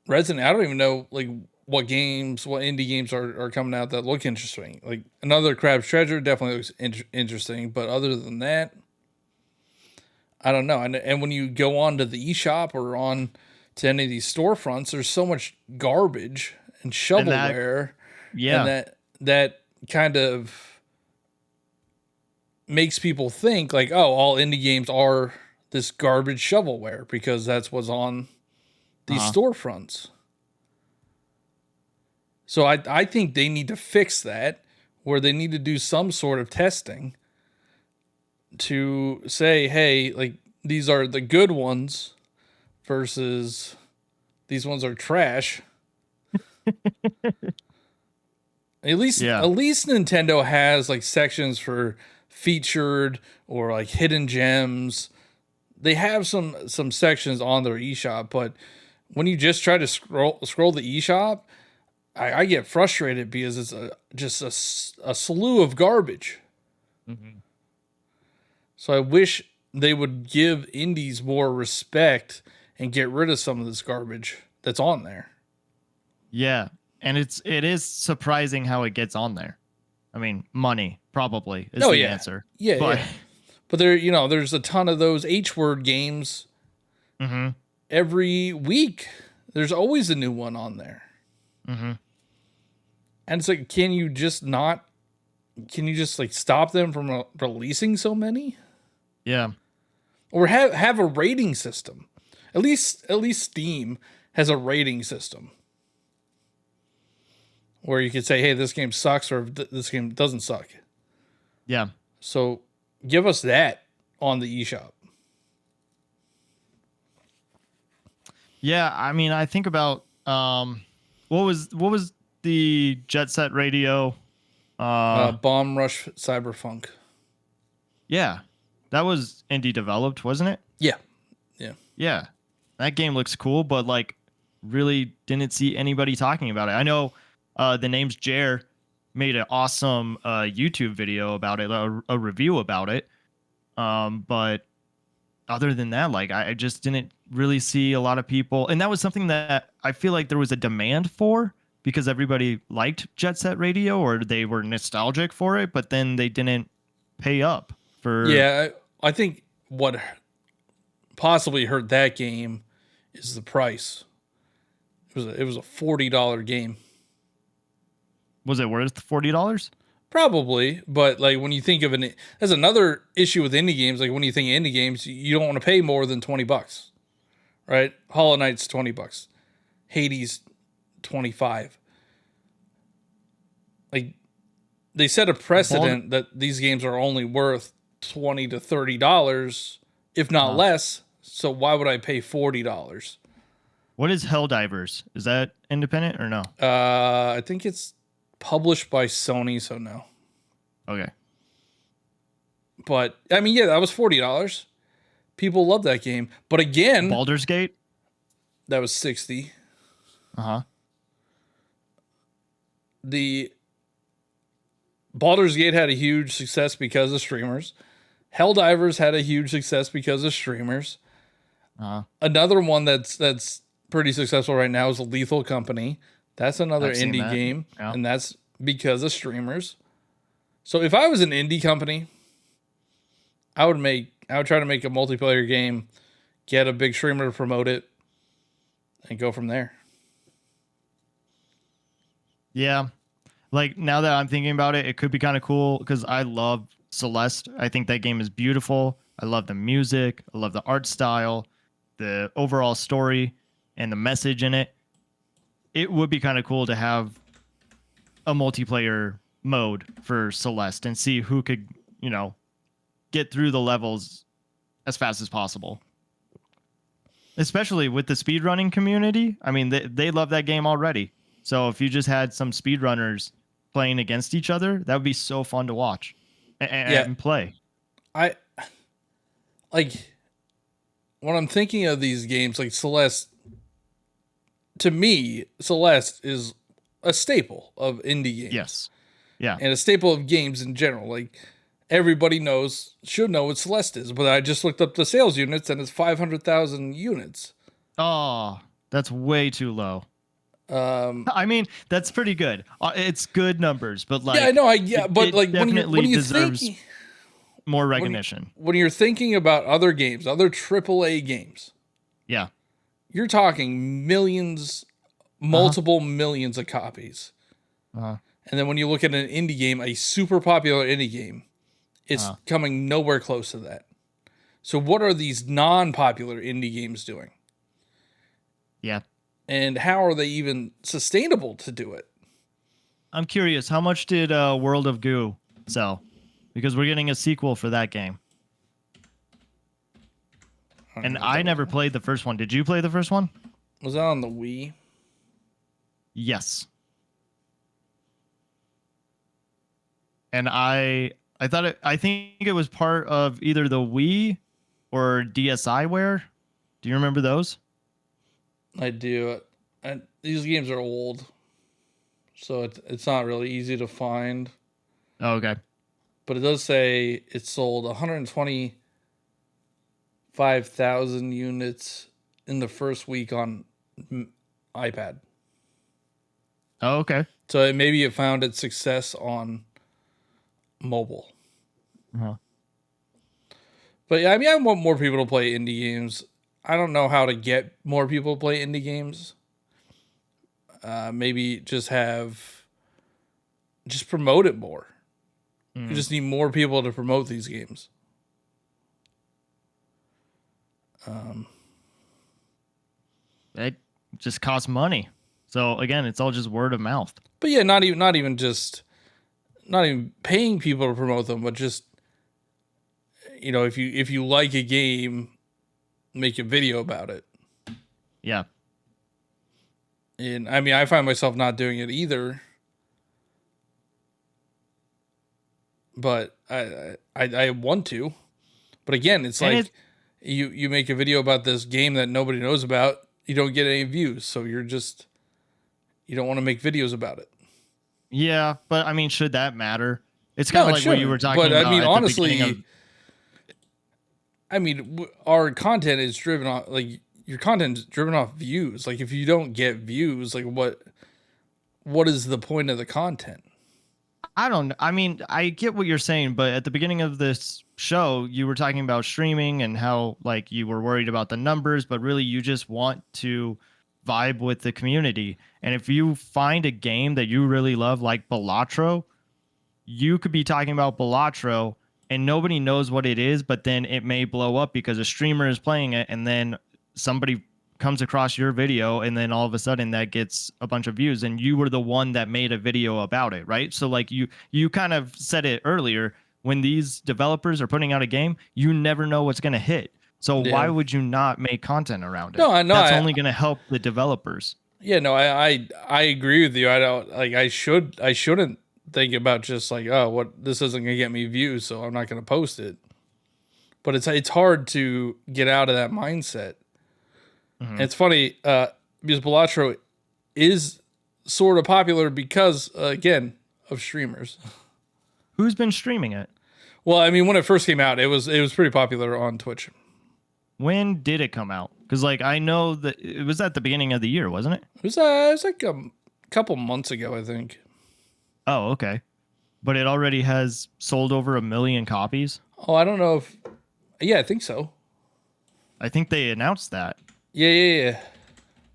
resonate. I don't even know like what indie games are coming out that look interesting. Like another Crab's Treasure definitely looks interesting, but other than that, I don't know. And when you go on to the eShop or on to any of these storefronts, there's so much garbage and shovelware, Yeah. and that kind of makes people think like, oh, all indie games are this garbage shovelware because that's what's on these storefronts. So I think they need to fix that, where they need to do some sort of testing to say, hey, like these are the good ones versus these ones are trash. At least Nintendo has like sections for featured or like hidden gems. They have some sections on their eShop, but when you just try to scroll the eShop, I get frustrated because it's just a slew of garbage. Mm-hmm. So I wish they would give indies more respect and get rid of some of this garbage that's on there. Yeah. And it is surprising how it gets on there. I mean, money probably is the answer. Yeah, but but there, there's a ton of those H-word games mm-hmm. every week. There's always a new one on there. Mm-hmm. And it's like, can you just like stop them from releasing so many? Yeah. Or have a rating system. At least Steam has a rating system where you could say, hey, this game sucks or this game doesn't suck. Yeah. So give us that on the eShop. Yeah, I mean, I think about what was the Jet Set Radio Bomb Rush Cyberpunk. Yeah. That was indie developed, wasn't it? Yeah. Yeah. That game looks cool, but like really didn't see anybody talking about it. I know the name's Jer made an awesome YouTube video about it, a review about it. But other than that, like I just didn't really see a lot of people. And that was something that I feel like there was a demand for because everybody liked Jet Set Radio or they were nostalgic for it, but then they didn't pay up for. Yeah, I think what possibly hurt that game is the price. It was a $40 game. Was it worth $40? Probably, but like when you think of that's another issue with indie games. Like when you think of indie games, you don't want to pay more than $20, right? Hollow Knight's $20, Hades $25. Like they set a precedent that these games are only worth $20 to $30, if not less. So why would I pay $40? What is Helldivers? Is that independent or no? I think it's published by Sony, so no. Okay. But I mean, yeah, that was $40. People love that game. But again, Baldur's Gate? That was $60. Uh-huh. The Baldur's Gate had a huge success because of streamers. Helldivers had a huge success because of streamers. Uh-huh. Another one that's pretty successful right now is Lethal Company. That's another I've seen indie that. game, Yeah. and that's because of streamers. So if I was an indie company, I would try to make a multiplayer game, get a big streamer to promote it, and go from there. Yeah. Like now that I'm thinking about it, it could be kind of cool because I love Celeste. I think that game is beautiful. I love the music. I love the art style. the overall story and the message in it, it would be kind of cool to have a multiplayer mode for Celeste and see who could, get through the levels as fast as possible. Especially with the speedrunning community. I mean, they love that game already. So if you just had some speedrunners playing against each other, that would be so fun to watch and play. I like when I'm thinking of these games like Celeste. To me, Celeste is a staple of indie games. Yes. Yeah. And a staple of games in general. Like everybody should know what Celeste is, but I just looked up the sales units and it's 500,000 units. Oh, that's way too low. I mean, that's pretty good. It's good numbers, but like, yeah, I know. But like when you deserves think more recognition. When you're thinking about other games, other AAA games, yeah, you're talking millions, multiple millions of copies. And then when you look at an indie game, a super popular indie game, it's coming nowhere close to that. So what are these non-popular indie games doing? Yeah. And how are they even sustainable to do it? I'm curious, how much did World of Goo sell? Because we're getting a sequel for that game. And I never played the first one. Did you play the first one? Was that on the Wii? Yes. And I think it was part of either the Wii or DSiWare. Do you remember those? I do. And these games are old, so it's not really easy to find. Oh, okay. But it does say it sold 125,000 units in the first week on iPad. Oh, okay. So maybe it found its success on mobile. But yeah, I mean, I want more people to play indie games. I don't know how to get more people to play indie games. Maybe just promote it more. You just need more people to promote these games. It just costs money. So again, it's all just word of mouth. But yeah, not even paying people to promote them, but just if you like a game, make a video about it. Yeah. And I mean, I find myself not doing it either. But I want to. But again, it's like you make a video about this game that nobody knows about, you don't get any views, so you don't want to make videos about it. Yeah, but I mean, should that matter? It's kind of like what you were talking about. But I mean, honestly, our content is driven off, like, your content is driven off views. Like, if you don't get views, like, what is the point of the content? I mean, I get what you're saying, but at the beginning of this show, you were talking about streaming and how, like, you were worried about the numbers, but really you just want to vibe with the community. And if you find a game that you really love, like Balatro, you could be talking about Balatro and nobody knows what it is, but then it may blow up because a streamer is playing it, and then somebody comes across your video, and then all of a sudden that gets a bunch of views, and you were the one that made a video about it, right? So like you kind of said it earlier, when these developers are putting out a game, you never know what's going to hit. So why would you not make content around it? No, I know that's only going to help the developers. Yeah, no, I agree with you. I don't like. I shouldn't think about just like, oh, this isn't gonna get me views, so I'm not gonna post it. But it's hard to get out of that mindset. And it's funny because Balatro is sort of popular because again of streamers. Who's been streaming it? Well, I mean, when it first came out, it was pretty popular on Twitch. When did it come out? Because like I know that it was at the beginning of the year, wasn't it? It was like a couple months ago, I think. Oh, okay. But it already has sold over 1 million copies. Oh, I don't know if. Yeah, I think so. I think they announced that. Yeah.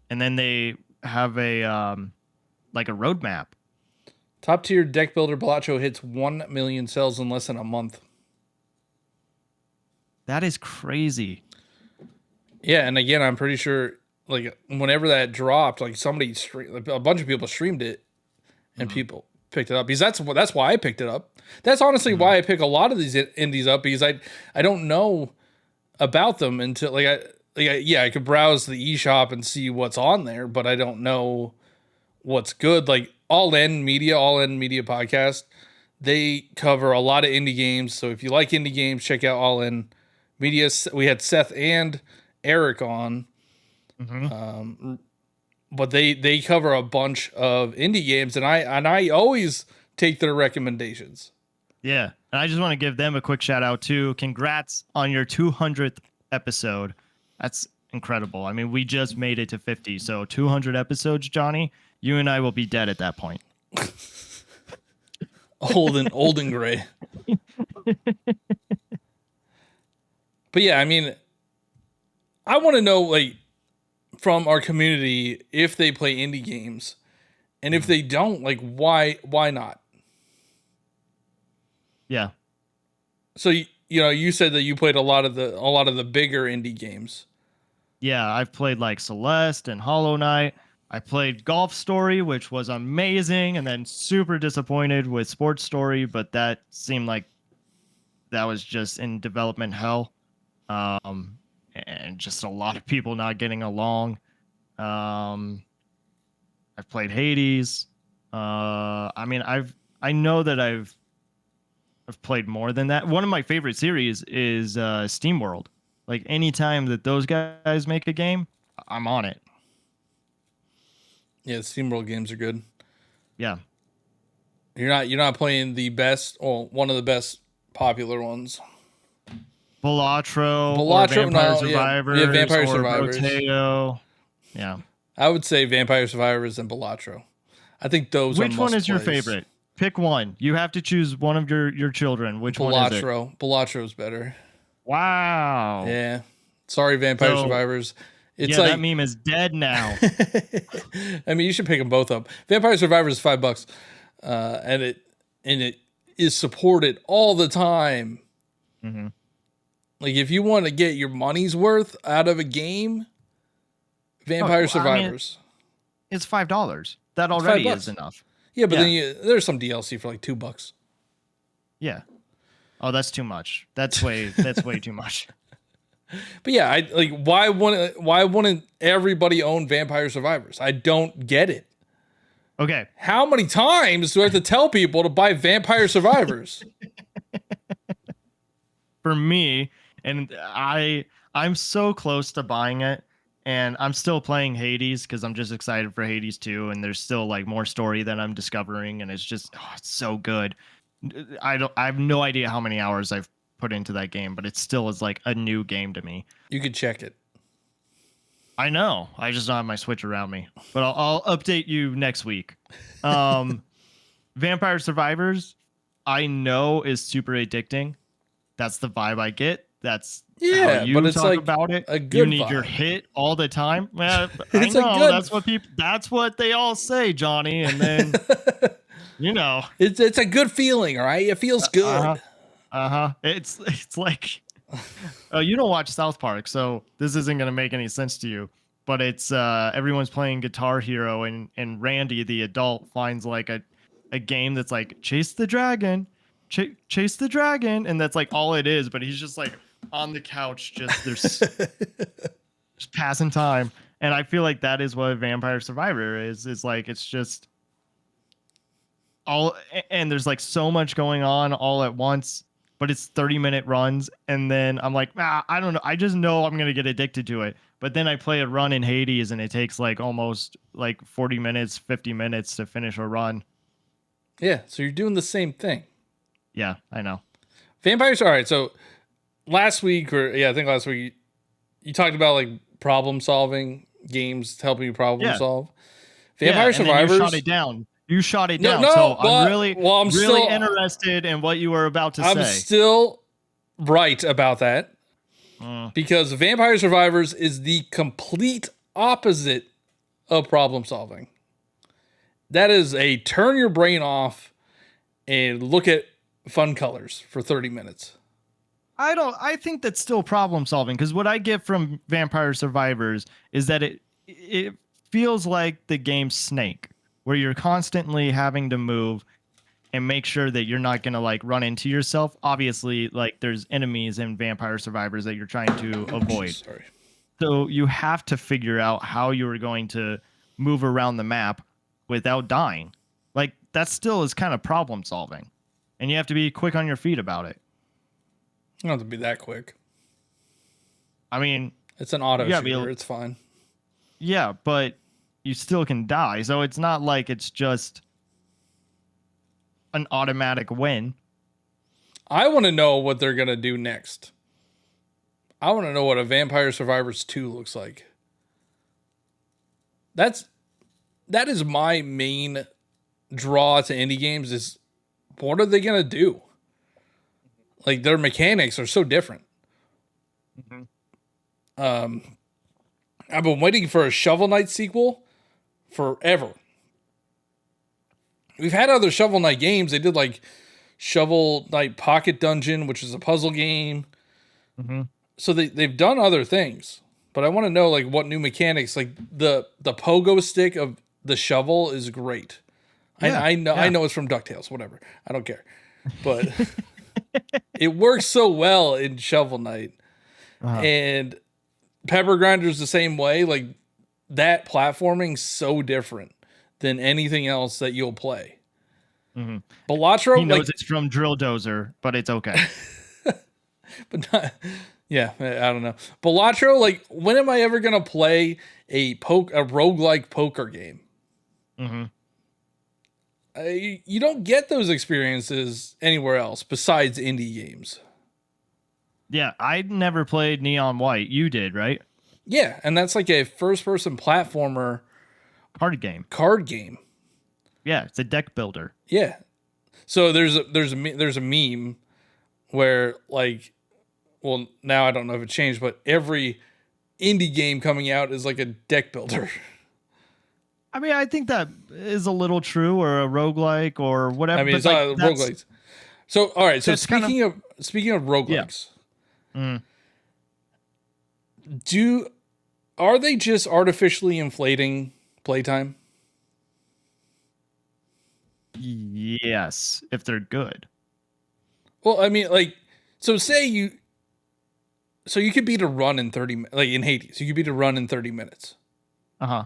And then they have a like a roadmap. Top tier deck builder Balatro hits 1 million sales in less than a month. That is crazy. Yeah, and again, I'm pretty sure like whenever that dropped, like like a bunch of people streamed it, and Mhm. people picked it up because that's why I picked it up. That's honestly Mhm. why I pick a lot of these indies up because I don't know about them until yeah, I could browse the eShop and see what's on there, but I don't know what's good. Like All In Media podcast, they cover a lot of indie games. So if you like indie games, check out All In Media. We had Seth and Eric on, Mhm. but they cover a bunch of indie games, and I always take their recommendations. Yeah. And I just want to give them a quick shout out too. Congrats on your 200th episode. That's incredible. I mean, we just made it to 50. So 200 episodes, Johnny, you and I will be dead at that point. Old and gray. But yeah, I mean, I want to know like from our community if they play indie games, and if they don't, like why not? Yeah. So you said that you played a lot of the bigger indie games. Yeah. I've played like Celeste and Hollow Knight. I played Golf Story, which was amazing, and then super disappointed with Sports Story, but that seemed like that was just in development hell. And just a lot of people not getting along. Um, I've played Hades. I mean, I know that I've played more than that. One of my favorite series is SteamWorld. Like anytime that those guys make a game, I'm on it. Yeah, SteamWorld games are good. Yeah. You're not playing the best or one of the best popular ones. Balatro or Balatro, Vampire no, Survivors yeah, Vampire or Survivors. Proteo. Yeah. I would say Vampire Survivors and Balatro. I think those Which are one is your must-plays. favorite? Pick one. You have to choose one of your children. Which one is it? Balatro. Balatro's better. Wow. Yeah. Sorry, Vampire So, Survivors. It's yeah, like that meme is dead now. I mean, you should pick them both up. Vampire Survivors is $5, and it is supported all the time. Mm-hmm. Like if you want to get your money's worth out of a game, Vampire Survivors. It's $5. That already $5. is enough. Yeah, but Yeah. then there's some DLC for like $2. Yeah. Oh, that's too much. That's way too much. But yeah, I like why wouldn't everybody own Vampire Survivors? I don't get it. Okay. How many times do I have to tell people to buy Vampire Survivors? For me, and I'm so close to buying it, and I'm still playing Hades because I'm just excited for Hades 2, and there's still like more story that I'm discovering, and it's just it's so good. I have no idea how many hours I've put into that game, but it still is like a new game to me. You could check it. I know. I just don't have my Switch around me, but I'll update you next week. Vampire Survivors, I know is super addicting. That's the vibe I get. That's Yeah, how you but it's talk like about it. a good You need your vibe. hit all the time. Well, I It's a know good- that's what people. That's what they all say, Johnny. And then you know, It's a good feeling, all right? It feels good. It's like you don't watch South Park, so this isn't gonna make any sense to you. But it's everyone's playing Guitar Hero, and Randy, the adult, finds like a game that's like chase the dragon, chase the dragon, and that's like all it is. But he's just like on the couch, just passing time. And I feel like that is what Vampire Survivor is. Is like it's just all, and there's like so much going on all at once, but it's 30-minute runs, and then I'm like, I don't know, I just know I'm gonna get addicted to it. But then I play a run in Hades, and it takes like almost like 40 minutes, 50 minutes to finish a run. Yeah, so you're doing the same thing. Yeah, I know. Vampires. All right, so last week, I think last week, you talked about like problem solving games helping you problem solve. Vampire and then Survivors. you shot it down. You shot it No, down. no, So but- I'm really, well, I'm really still- interested in what you were about to I'm say. still right about that Mm. because Vampire Survivors is the complete opposite of problem solving. That is a turn your brain off and look at fun colors for 30 minutes. I think that's still problem solving, because what I get from Vampire Survivors is that it feels like the game Snake, where you're constantly having to move and make sure that you're not going to like run into yourself. Obviously, like there's enemies in Vampire Survivors that you're trying to avoid. Sorry. So you have to figure out how you are going to move around the map without dying. Like that still is kind of problem solving. And you have to be quick on your feet about it. You don't have to be that quick. I mean, It's an auto Yeah, shooter. It's fine. yeah, but you still can die. So it's not like it's just an automatic win. I want to know what they're gonna do next. I want to know what a Vampire Survivors 2 looks like. That is my main draw to indie games is what are they gonna do? Like their mechanics are so different. I've been waiting for a Shovel Knight sequel forever. We've had other Shovel Knight games. They did like Shovel Knight Pocket Dungeon, which is a puzzle game. So they've done other things, but I want to know like what new mechanics. Like the pogo stick of the shovel is great. Yeah, I know yeah. I know it's from DuckTales, whatever. I don't care, but it works so well in Shovel Knight, and Pepper Grinder's the same way. Like that platforming's so different than anything else that you'll play. Balatro, He knows like, it's from Drill Dozer, but it's okay. but not, yeah, I don't know. Balatro, like, when am I ever gonna play a roguelike poker game? You don't get those experiences anywhere else besides indie games. Yeah, I never played Neon White. You did, right? Yeah, and that's like a first-person platformer Card game. card game. Yeah, it's a deck builder. Yeah. So there's a meme where like, well, now I don't know if it changed, but every indie game coming out is like a deck builder. I mean, I think that is a little true, or a roguelike or whatever. I mean, but it's like, not that's- roguelikes. So all right. So that's kind of- speaking of roguelikes, Mm. are they just artificially inflating playtime? Yes, if they're good. Well, I mean, like, so you could beat a run in 30, like in Hades, you could beat a run in 30 minutes, Uh-huh.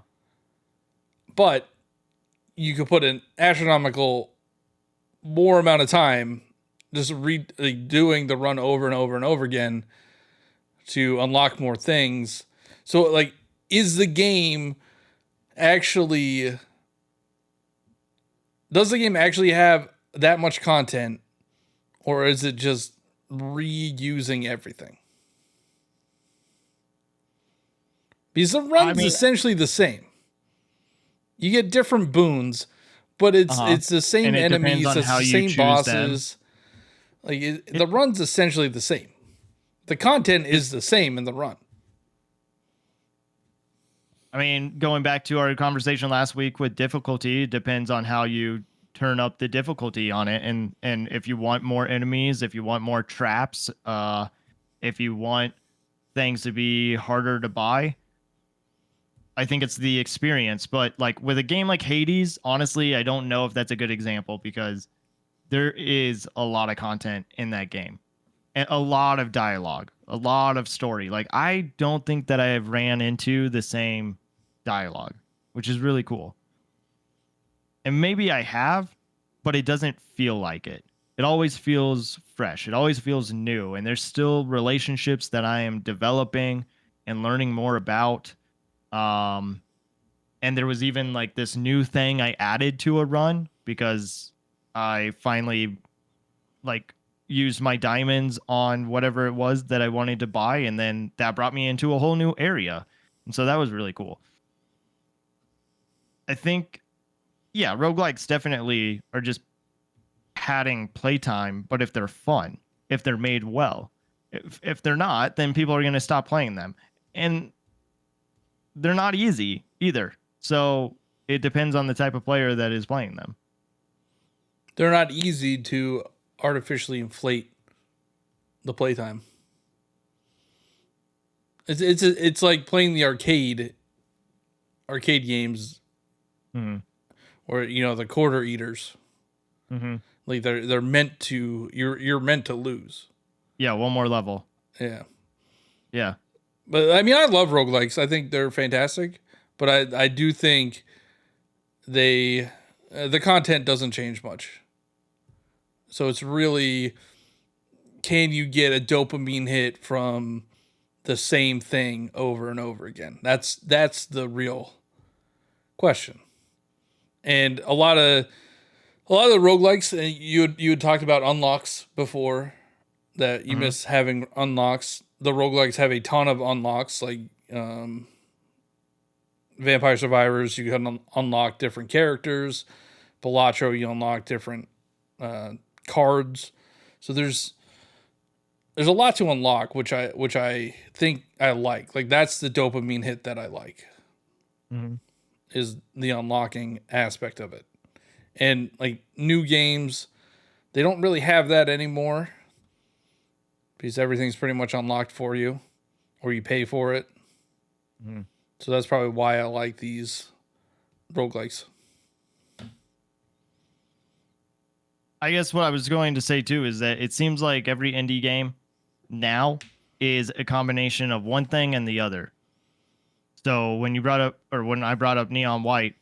but you could put an astronomical more amount of time just doing the run over and over and over again to unlock more things. So, like, does the game actually have that much content, or is it just reusing everything? Because the run's essentially the same. You get different boons, but it's the same And it depends enemies, on it's how the you same choose bosses. Like the run's essentially the same. The content is the same in the run. I mean, going back to our conversation last week with difficulty, it depends on how you turn up the difficulty on it, and if you want more enemies, if you want more traps, if you want things to be harder to buy. I think it's the experience. But like with a game like Hades, honestly, I don't know if that's a good example, because there is a lot of content in that game, and a lot of dialogue, a lot of story. Like I don't think that I have ran into the same dialogue, which is really cool. And maybe I have, but it doesn't feel like it. It always feels fresh. It always feels new. And there's still relationships that I am developing and learning more about. And there was even like this new thing I added to a run, because I finally like used my diamonds on whatever it was that I wanted to buy. And then that brought me into a whole new area. And so that was really cool. I think, yeah, roguelikes definitely are just padding playtime, but if they're fun, if they're made well, if they're not, then people are going to stop playing them. And they're not easy either. So it depends on the type of player that is playing them. They're not easy to artificially inflate the playtime. It's like playing the arcade games, Mm-hmm. or the quarter eaters. Mm-hmm. Like they're meant to you're meant to lose. Yeah, one more level. Yeah. Yeah. But I mean, I love roguelikes. I think they're fantastic, but I do think the content doesn't change much. So it's really, can you get a dopamine hit from the same thing over and over again? That's the real question. And a lot of the roguelikes, you had talked about unlocks before, that you miss having unlocks. The roguelikes have a ton of unlocks, like Vampire Survivors, you can unlock different characters. Balatro, you unlock different cards. So there's a lot to unlock, which I think I like. Like, that's the dopamine hit that I like. Mm-hmm. Is the unlocking aspect of it. And like new games, they don't really have that anymore, because everything's pretty much unlocked for you, or you pay for it. Mm-hmm. So that's probably why I like these roguelikes. I guess what I was going to say too is that it seems like every indie game now is a combination of one thing and the other. So when I brought up Neon White,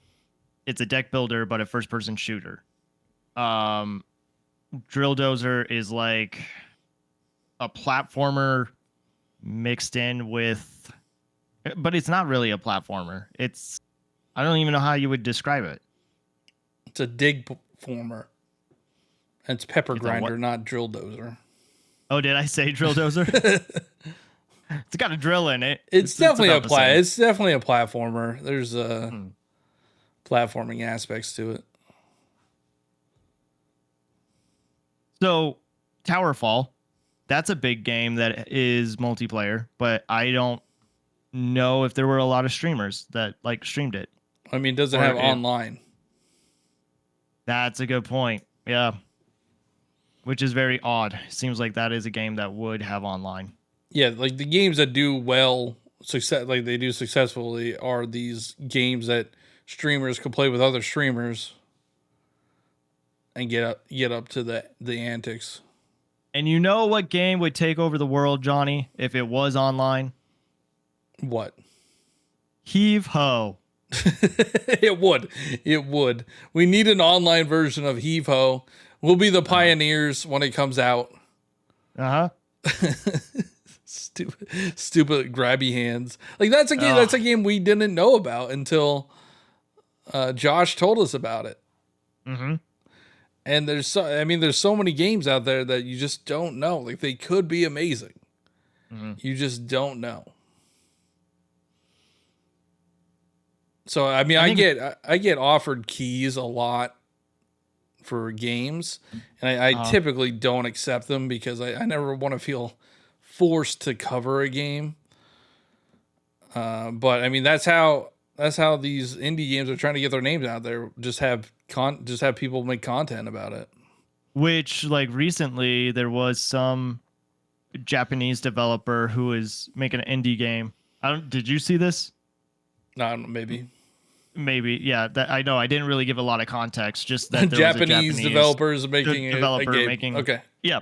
it's a deck builder but a first-person shooter. Drill Dozer is like a platformer mixed in with, but it's not really a platformer. I don't even know how you would describe it. It's a dig former. It's Pepper It's a Grinder, what? not Drill Dozer. Oh, did I say Drill Dozer? It's got a drill in it. It's definitely about the same. It's definitely a platformer. There's platforming aspects to it. So, Towerfall, that's a big game that is multiplayer, but I don't know if there were a lot of streamers that like streamed it. I mean, does it Or have it- online? That's a good point. Yeah. Which is very odd. Seems like that is a game that would have online. Yeah, like the games that do well, like they do successfully, are these games that streamers can play with other streamers and get up to the antics. And you know what game would take over the world, Johnny, if it was online? What? Heave Ho. It would. We need an online version of Heave Ho. We'll be the pioneers when it comes out. Uh-huh. Stupid grabby hands. Like, that's a game. That's a game we didn't know about until Josh told us about it. Mm-hmm. And there's so many games out there that you just don't know. Like, they could be amazing. Mm-hmm. You just don't know. So I mean, I get offered keys a lot for games, and I typically don't accept them because I never want to feel forced to cover a game. But I mean, that's how these indie games are trying to get their names out there. Just have people make content about it. Which, like, recently there was some Japanese developer who was making an indie game. Did you see this? No, maybe. Maybe, yeah. That I know. I didn't really give a lot of context. Just that there Japanese was a developers making a game. making. Okay. Yeah.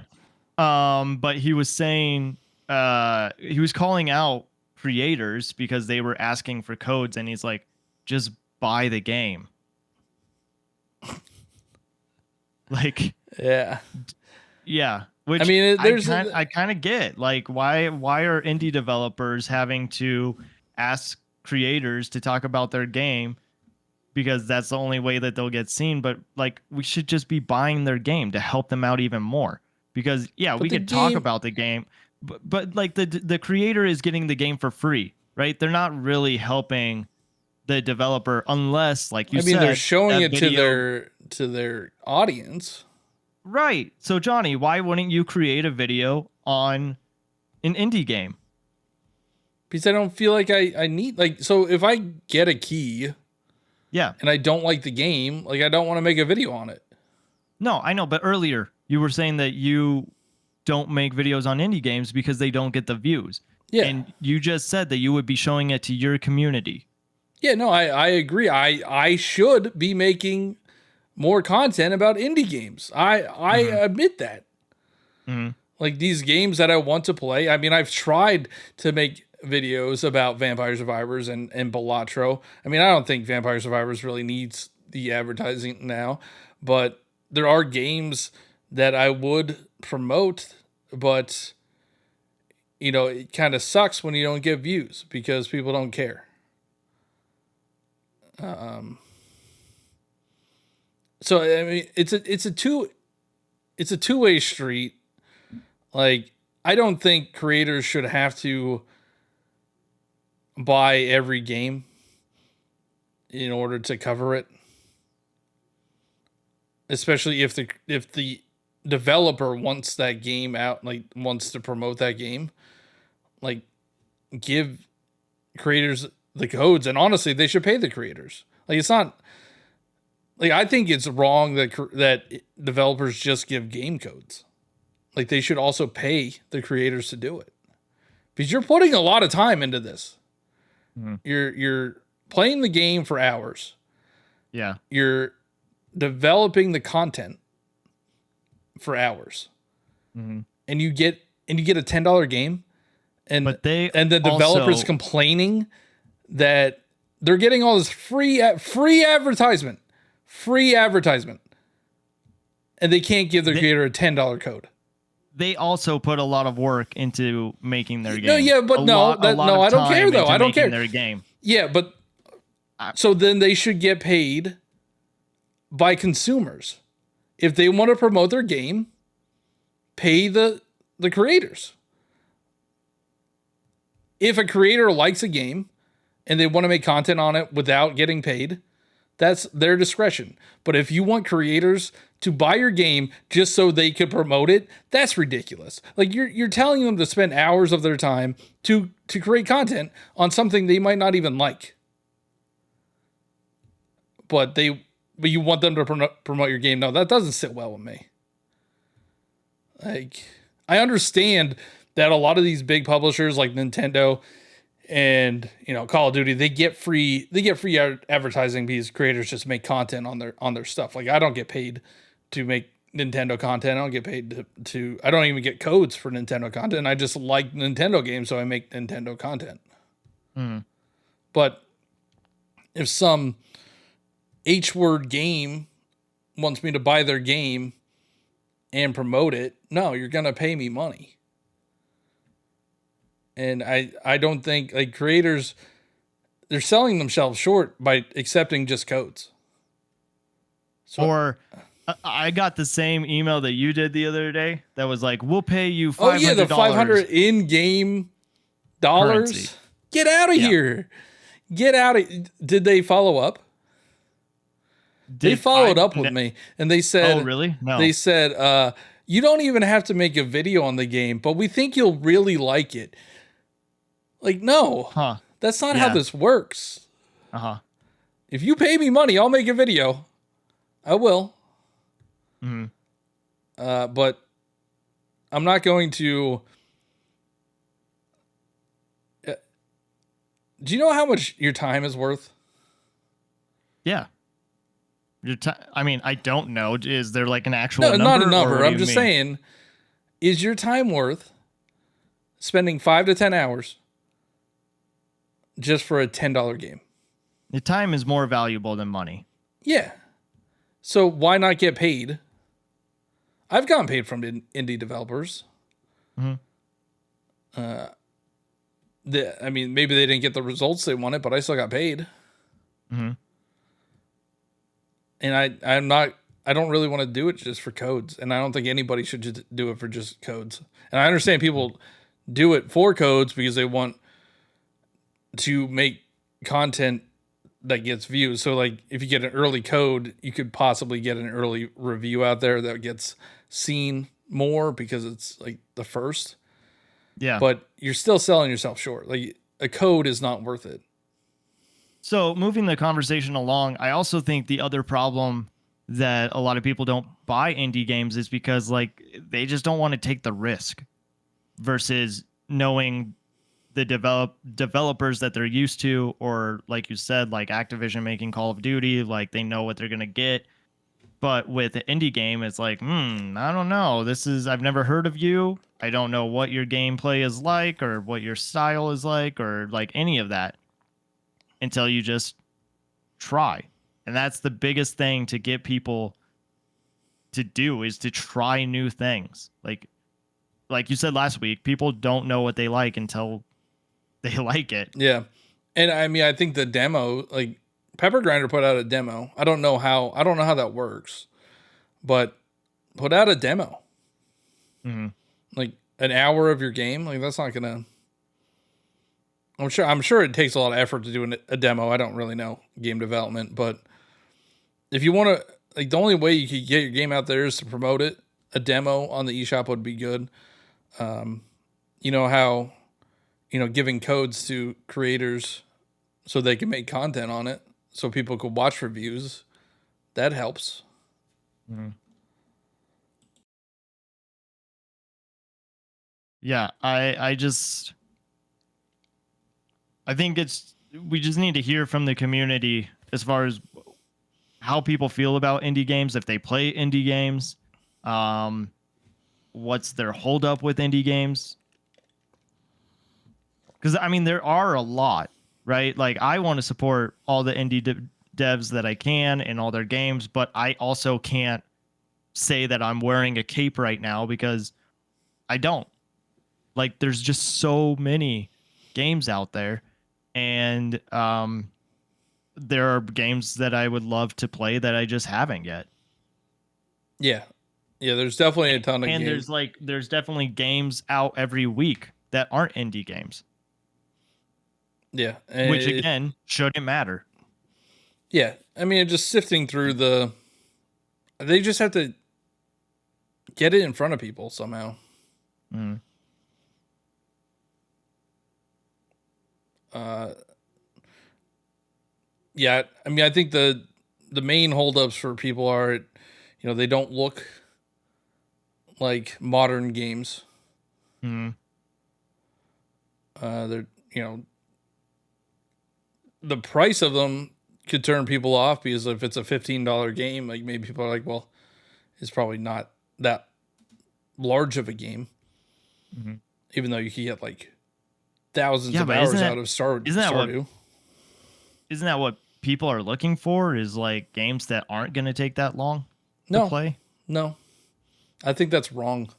But he was saying, he was calling out creators because they were asking for codes, and he's like, just buy the game. Like, Yeah. yeah. Which I mean, I kind of get. Like, why are indie developers having to ask creators to talk about their game, because that's the only way that they'll get seen? But like, we should just be buying their game to help them out even more, because we could talk about the game, but like the creator is getting the game for free, right? They're not really helping the developer unless, like you said, they're showing it video, to their audience. right? So Johnny, why wouldn't you create a video on an indie game? Because I don't feel like I need, like, so if I get a key, Yeah. and I don't like the game, like, I don't want to make a video on it. No, I know, but earlier you were saying that you don't make videos on indie games because they don't get the views. Yeah. And you just said that you would be showing it to your community. Yeah, no, I agree. I should be making more content about indie games. I admit that. Mhm. Like these games that I want to play. I mean, I've tried to make videos about Vampire Survivors and Balatro. I mean, I don't think Vampire Survivors really needs the advertising now, but there are games that I would promote, but you know, it kind of sucks when you don't get views because people don't care. So I mean, it's a two-way street. Like, I don't think creators should have to buy every game in order to cover it, especially if the developer wants that game out, like wants to promote that game. Like, give creators the codes, and honestly, they should pay the creators. Like, it's not like, I think it's wrong that developers just give game codes. Like, they should also pay the creators to do it, because you're putting a lot of time into this. Mm-hmm. You're playing the game for hours. Yeah. You're developing the content for hours, Mm-hmm. and you get a $10 game, and the developers also complaining that they're getting all this free advertisement, and they can't give their creator a $10 code. They also put a lot of work into making their game. No, yeah, but I don't care though. I don't care. Their game. Yeah, but so then they should get paid by consumers. If they want to promote their game, pay the creators. If a creator likes a game and they want to make content on it without getting paid, that's their discretion. But if you want creators to buy your game just so they could promote it, that's ridiculous. Like, you're telling them to spend hours of their time to create content on something they might not even like. But you want them to promote your game. No, that doesn't sit well with me. Like, I understand that a lot of these big publishers like Nintendo and, you know, Call of Duty, they get free advertising because creators just make content on their stuff. Like, I don't get paid to make Nintendo content. I don't get paid to I don't even get codes for Nintendo content. I just like Nintendo games, so I make Nintendo content. Mm. But if some H-word game wants me to buy their game and promote it, no, you're going to pay me money. And I don't think, like, creators, they're selling themselves short by accepting just codes. So, or I got the same email that you did the other day that was like, we'll pay you $500. oh yeah, the $500 in-game dollars. Currency. Get out of here. Get out of. Did they follow up? They followed up with me, and they said, oh, really? No. They said, you don't even have to make a video on the game, but we think you'll really like it. Like, no, that's not how this works. Uh-huh. If you pay me money, I'll make a video. I will. Mm-hmm. But I'm not going to. Do you know how much your time is worth? Yeah. I mean, I don't know. Is there like an actual No, number? not a number. Or what I'm do you just mean? saying, is your time worth spending 5 to 10 hours just for a $10 game? The time is more valuable than money. Yeah. So why not get paid? I've gotten paid from indie developers. Mm-hmm. I mean, maybe they didn't get the results they wanted, but I still got paid. Mm-hmm. And I don't really want to do it just for codes. And I don't think anybody should just do it for just codes. And I understand people do it for codes because they want to make content that gets views. So, like, if you get an early code, you could possibly get an early review out there that gets seen more because it's like the first. Yeah. But you're still selling yourself short. Like, a code is not worth it. So moving the conversation along, I also think the other problem that a lot of people don't buy indie games is because like they just don't want to take the risk versus knowing the developers that they're used to, or like you said, like Activision making Call of Duty, like they know what they're gonna get. But with an indie game, it's like, I don't know. I've never heard of you. I don't know what your gameplay is like or what your style is like or like any of that until you just try. And that's the biggest thing to get people to do is to try new things. Like you said last week, people don't know what they like until they like it. Yeah. And I mean, I think the demo, like Pepper Grinder put out a demo. I don't know how that works, but put out a demo. Mm-hmm. Like an hour of your game. Like that's not gonna. I'm sure it takes a lot of effort to do a demo. I don't really know game development, but if you want to, like the only way you could get your game out there is to promote it. A demo on the eShop would be good. You know how, giving codes to creators so they can make content on it, so people could watch reviews. That helps. Mm-hmm. Yeah, I think we just need to hear from the community as far as how people feel about indie games, if they play indie games, what's their holdup with indie games. Because I mean, there are a lot, right? Like I want to support all the indie devs that I can and all their games, but I also can't say that I'm wearing a cape right now because I don't. Like there's just so many games out there, and there are games that I would love to play that I just haven't yet. Yeah. There's definitely a ton of and games. there's definitely games out every week that aren't indie games. Yeah, which again shouldn't matter. Yeah, I mean, just sifting through they just have to get it in front of people somehow. Mm. Yeah, I mean, I think the main holdups for people are, they don't look like modern games. Mm. They're, the price of them could turn people off because if it's a $15 game, like maybe people are like, well, it's probably not that large of a game, Mm-hmm. even though you can get like thousands of hours out of Stardew. Isn't that what people are looking for? Is like games that aren't going to take that long to play? No, I think that's wrong.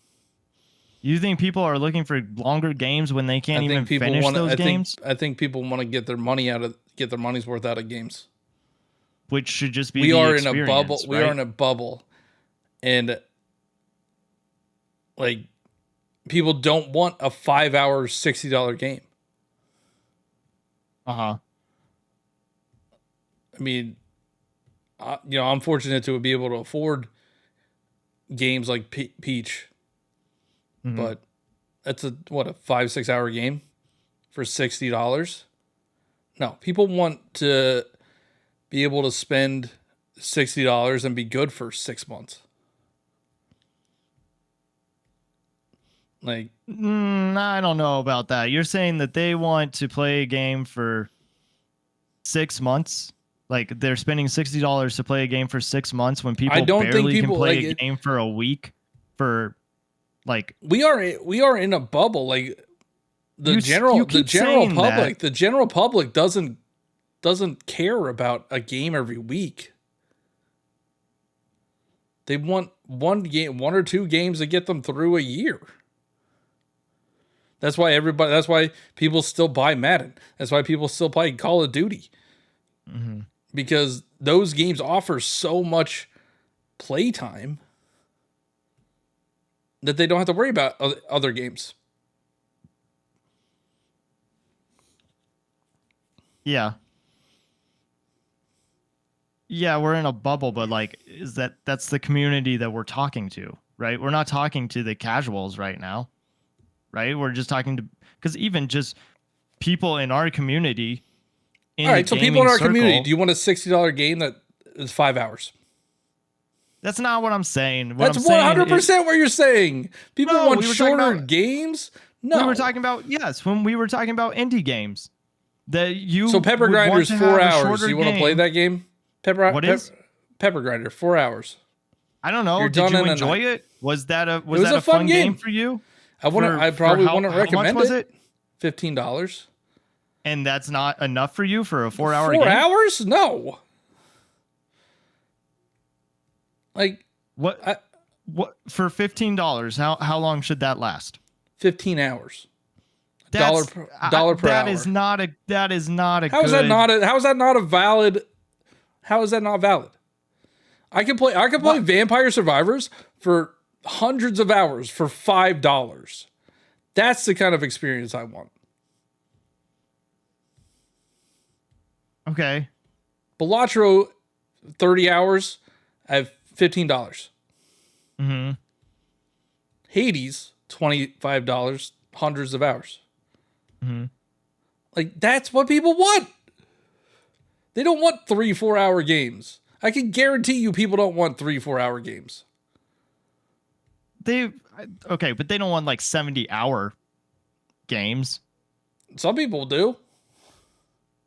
You think people are looking for longer games when they can't even finish those games? I think people want to get their money's worth out of games. Which should just be we are in a bubble. Right? We are in a bubble, and like people don't want a 5-hour $60 game. I mean, I'm fortunate to be able to afford games like Peach. Mm-hmm. But that's a 5-6 hour game for $60. No, people want to be able to spend $60 and be good for 6 months. Like, I don't know about that. You're saying that they want to play a game for 6 months? Like they're spending $60 to play a game for 6 months when people barely can play a game for a week for. Like we are in a bubble. Like the general public doesn't care about a game every week. They want one or two games to get them through a year. That's why people still buy Madden. That's why people still play Call of Duty. Mm-hmm. Because those games offer so much playtime that they don't have to worry about other games. Yeah. Yeah, we're in a bubble, but like, that's the community that we're talking to, right? We're not talking to the casuals right now, right? We're just talking to, because even just people in our community. All right, so people in our community, do you want a $60 game that is 5 hours? That's not what I'm saying. What That's I'm saying 100% what you're saying. People No, want we were talking shorter about- games. No, we were talking about when we were talking about indie games. That you So Pepper would want Grinder's to 4 have a hours. shorter You want to play game. that game? Pepper Grinder, 4 hours. I don't know. You're Did done you in a enjoy night. it? Was that a was that a a fun fun game. game for you? I For probably how- wouldn't how much recommend was it. it? $15. And that's not enough for you for a 4-hour 4 game? hours? No. Like What for $15? How long should that last? 15 hours. That's, dollar per that hour. is not a How is that not a valid? How is that not valid? I can play Vampire Survivors for hundreds of hours for $5. That's the kind of experience I want. Okay. Balatro, 30 hours at $15. Mhm. Hades, $25, hundreds of hours. Mhm. Like, that's what people want. They don't want 3-4 hour games. I can guarantee you people don't want 3-4 hour games. Okay, but they don't want like 70-hour games. Some people do.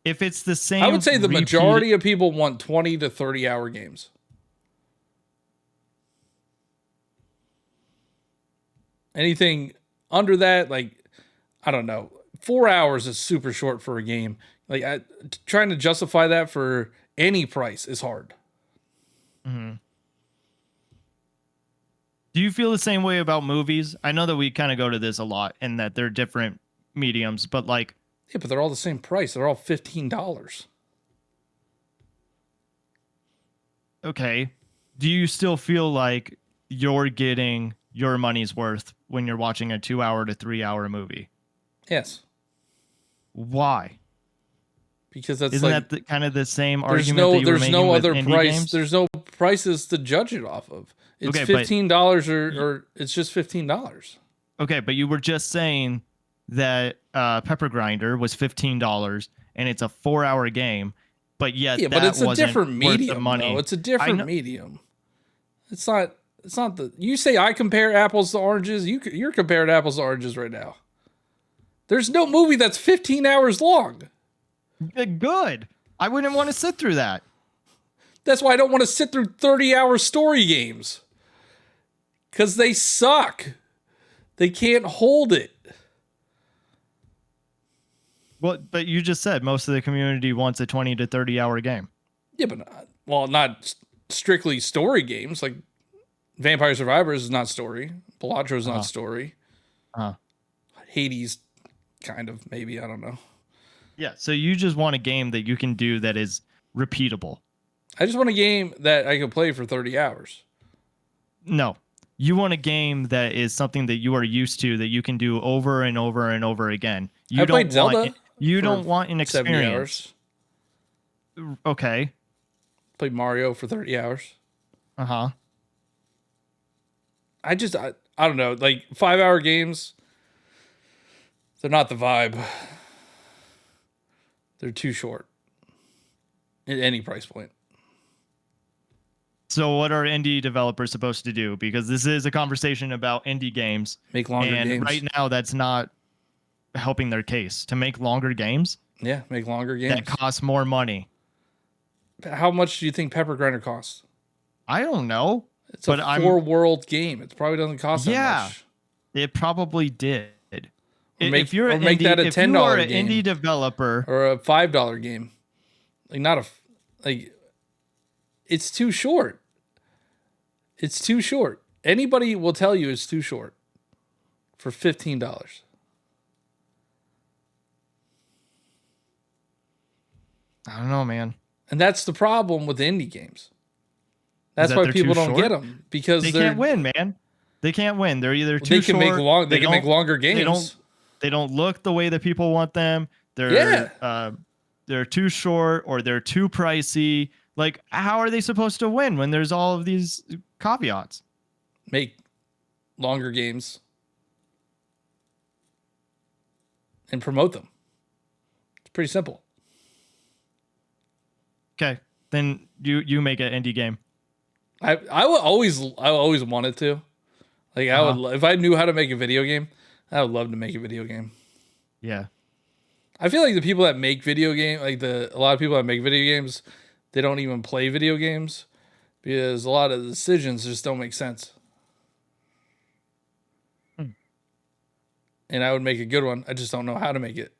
If it's the same, I would say the majority of people want 20 to 30 hour games. Anything under that, like, I don't know. 4 hours is super short for a game. Like, trying to justify that for any price is hard. Do you feel the same way about movies? I know that we kind of go to this a lot and that they're different mediums, but like, Yeah, but they're all the same price. They're all $15. okay, do you still feel like you're getting your money's worth when you're watching a 2-hour to 3-hour movie? Yes. Why? Because that's Isn't like, that kind of the same there's argument that you were there's making no with other indie price. games? There's no prices to judge it off of. It's Okay, but- $15 or it's just $15. Okay, but you were just saying that Pepper Grinder was $15 and it's a 4-hour game, but yet Yeah, but that it's a wasn't different worth medium. the money. Though. It's a I different know- medium. It's not the. You say I compare apples to oranges. You're comparing apples to oranges right now. There's no movie that's 15 hours long. Good. I wouldn't want to sit through that. That's why I don't want to sit through 30-hour story games. Because they suck. They can't hold it. Well, but you just said most of the community wants a 20 to 30-hour game. Yeah, but not strictly story games. Like Vampire Survivors is not story. Balatro is not story. Hades, kind of, maybe. I don't know. Yeah, so you just want a game that you can do that is repeatable. I just want a game that I can play for 30 hours. No. You want a game that is something that you are used to that you can do over and over and over again. You I played Zelda. You for don't want an 70 experience. hours. Okay. Played Mario for 30 hours. Uh-huh. I don't know. Like 5-hour games, they're not the vibe. They're too short at any price point. So what are indie developers supposed to do? Because this is a conversation about indie games. Make longer and games. right now that's not helping their case. To make longer games Yeah, make longer games. that cost more money. How much do you think Pepper Grinder costs? I don't know. It's But a I'm- 4-world game. It probably doesn't cost that Yeah. much. It probably did. make- If you're or an make indie, that a if you are $10 an game. indie developer, Or a $5 game. Like not a like it's too short. It's too short. Anybody will tell you it's too short for $15. I don't know, man. And that's the problem with indie games. That's that why they're people too don't short? get them because They they're can't win, man. They can't win. They're either too they can short. make they can make longer games. They don't look the way that people want them. They're too short or they're too pricey. Like, how are they supposed to win when there's all of these caveats? Make longer games and promote them. It's pretty simple. Okay, then you make an indie game. I always wanted to. Like I would, if I knew how to make a video game, I would love to make a video game. Yeah. I feel like the people that make video game, a lot of people that make video games, they don't even play video games because a lot of the decisions just don't make sense. And I would make a good one. I just don't know how to make it.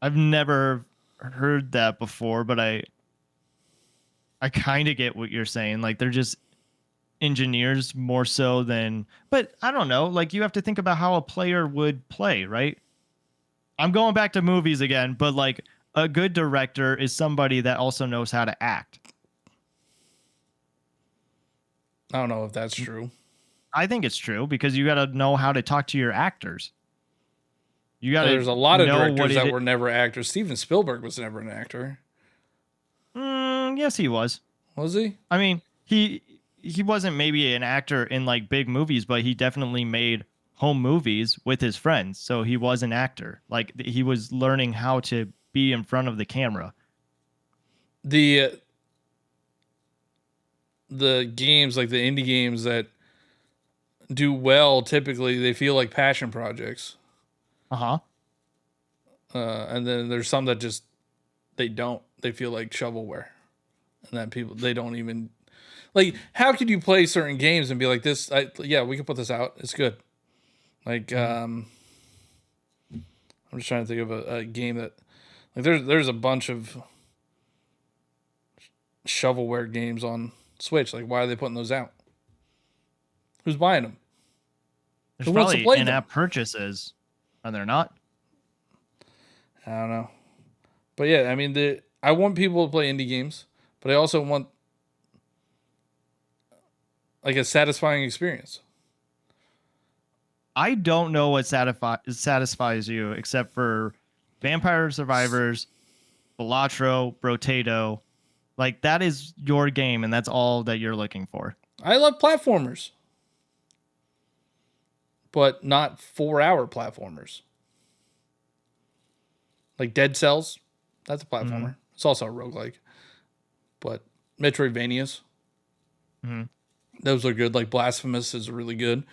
I've never heard that before, but I kind of get what you're saying. Like they're just engineers more so than, but I don't know. Like you have to think about how a player would play, right? I'm going back to movies again, but like a good director is somebody that also knows how to act. I don't know if that's true. I think it's true because you got to know how to talk to your actors. You got to. There's a lot of directors that were never actors. Steven Spielberg was never an actor. Yes, he was. Was he? I mean, he wasn't maybe an actor in like big movies, but he definitely made home movies with his friends. So he was an actor. Like he was learning how to be in front of the camera. The games, like the indie games that do well, typically they feel like passion projects. And then there's some that just they don't. They feel like shovelware, and that people they don't even like. How could you play certain games and be like this? Yeah, we can put this out. It's good. Like I'm just trying to think of a game that like there's a bunch of shovelware games on Switch. Like, why are they putting those out? Who's buying them? There's probably in-app purchases, are there not? I don't know, but yeah, I mean, I want people to play indie games, but I also want like a satisfying experience. I don't know what satisfies you except for Vampire Survivors, Balatro, Brotato. Like that is your game, and that's all that you're looking for. I love platformers, but not 4-hour platformers. Like Dead Cells, that's a platformer. Mm-hmm. It's also a roguelike. But Metroidvanias, those are good. Like Blasphemous is really good.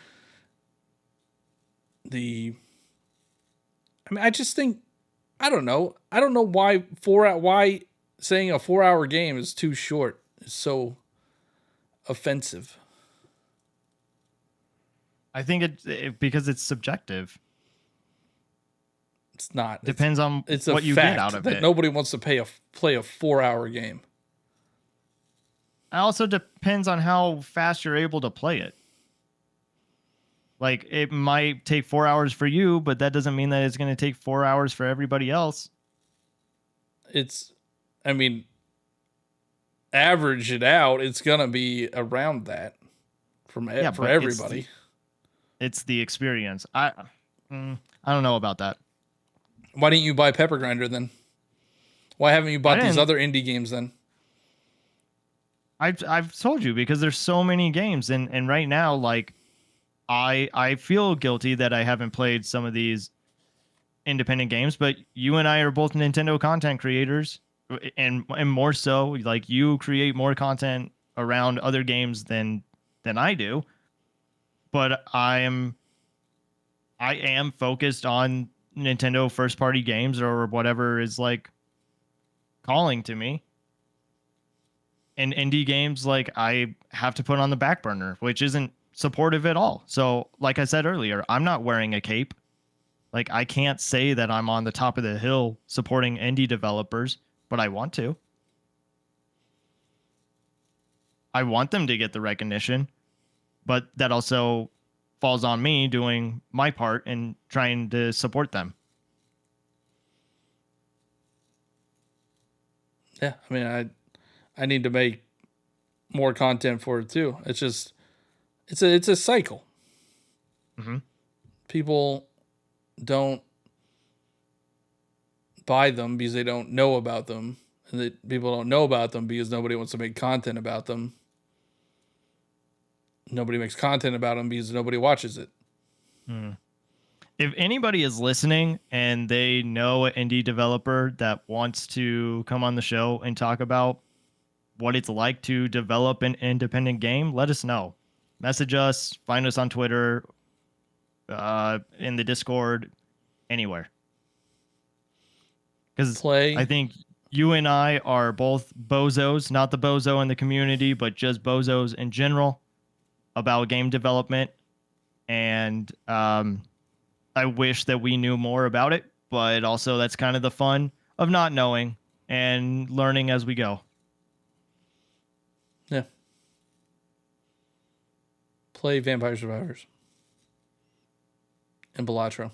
I just think, I don't know why why saying a 4-hour game is too short is so offensive. I think it because it's subjective. It's not. Depends on what you get out of it. Nobody wants to play a 4-hour game. It also depends on how fast you're able to play it. Like it might take 4 hours for you, but that doesn't mean that it's going to take 4 hours for everybody else. Average it out, it's going to be around that for everybody. It's the experience. I don't know about that. Why didn't you buy Pepper Grinder then? Why haven't you bought these other indie games then? I've told you, because there's so many games, and right now, like I feel guilty that I haven't played some of these independent games, but you and I are both Nintendo content creators, and more so, like you create more content around other games than I do. But I am focused on Nintendo first party games or whatever is like calling to me. And indie games, like I have to put on the back burner, which isn't supportive at all. So like I said earlier, I'm not wearing a cape. Like I can't say that I'm on the top of the hill supporting indie developers, but I want to. I want them to get the recognition, but that also falls on me doing my part in trying to support them. Yeah, I mean, I need to make more content for it too. It's just, it's a cycle. Mm-hmm. People don't buy them because they don't know about them, and that people don't know about them because nobody wants to make content about them. Nobody makes content about them because nobody watches it. If anybody is listening and they know an indie developer that wants to come on the show and talk about what it's like to develop an independent game, let us know. Message us, find us on Twitter, in the Discord, anywhere. Because Play. I think you and I are both bozos, not the bozo in the community, but just bozos in general about game development. And I wish that we knew more about it, but also that's kind of the fun of not knowing and learning as we go. Yeah. Play Vampire Survivors and Balatro.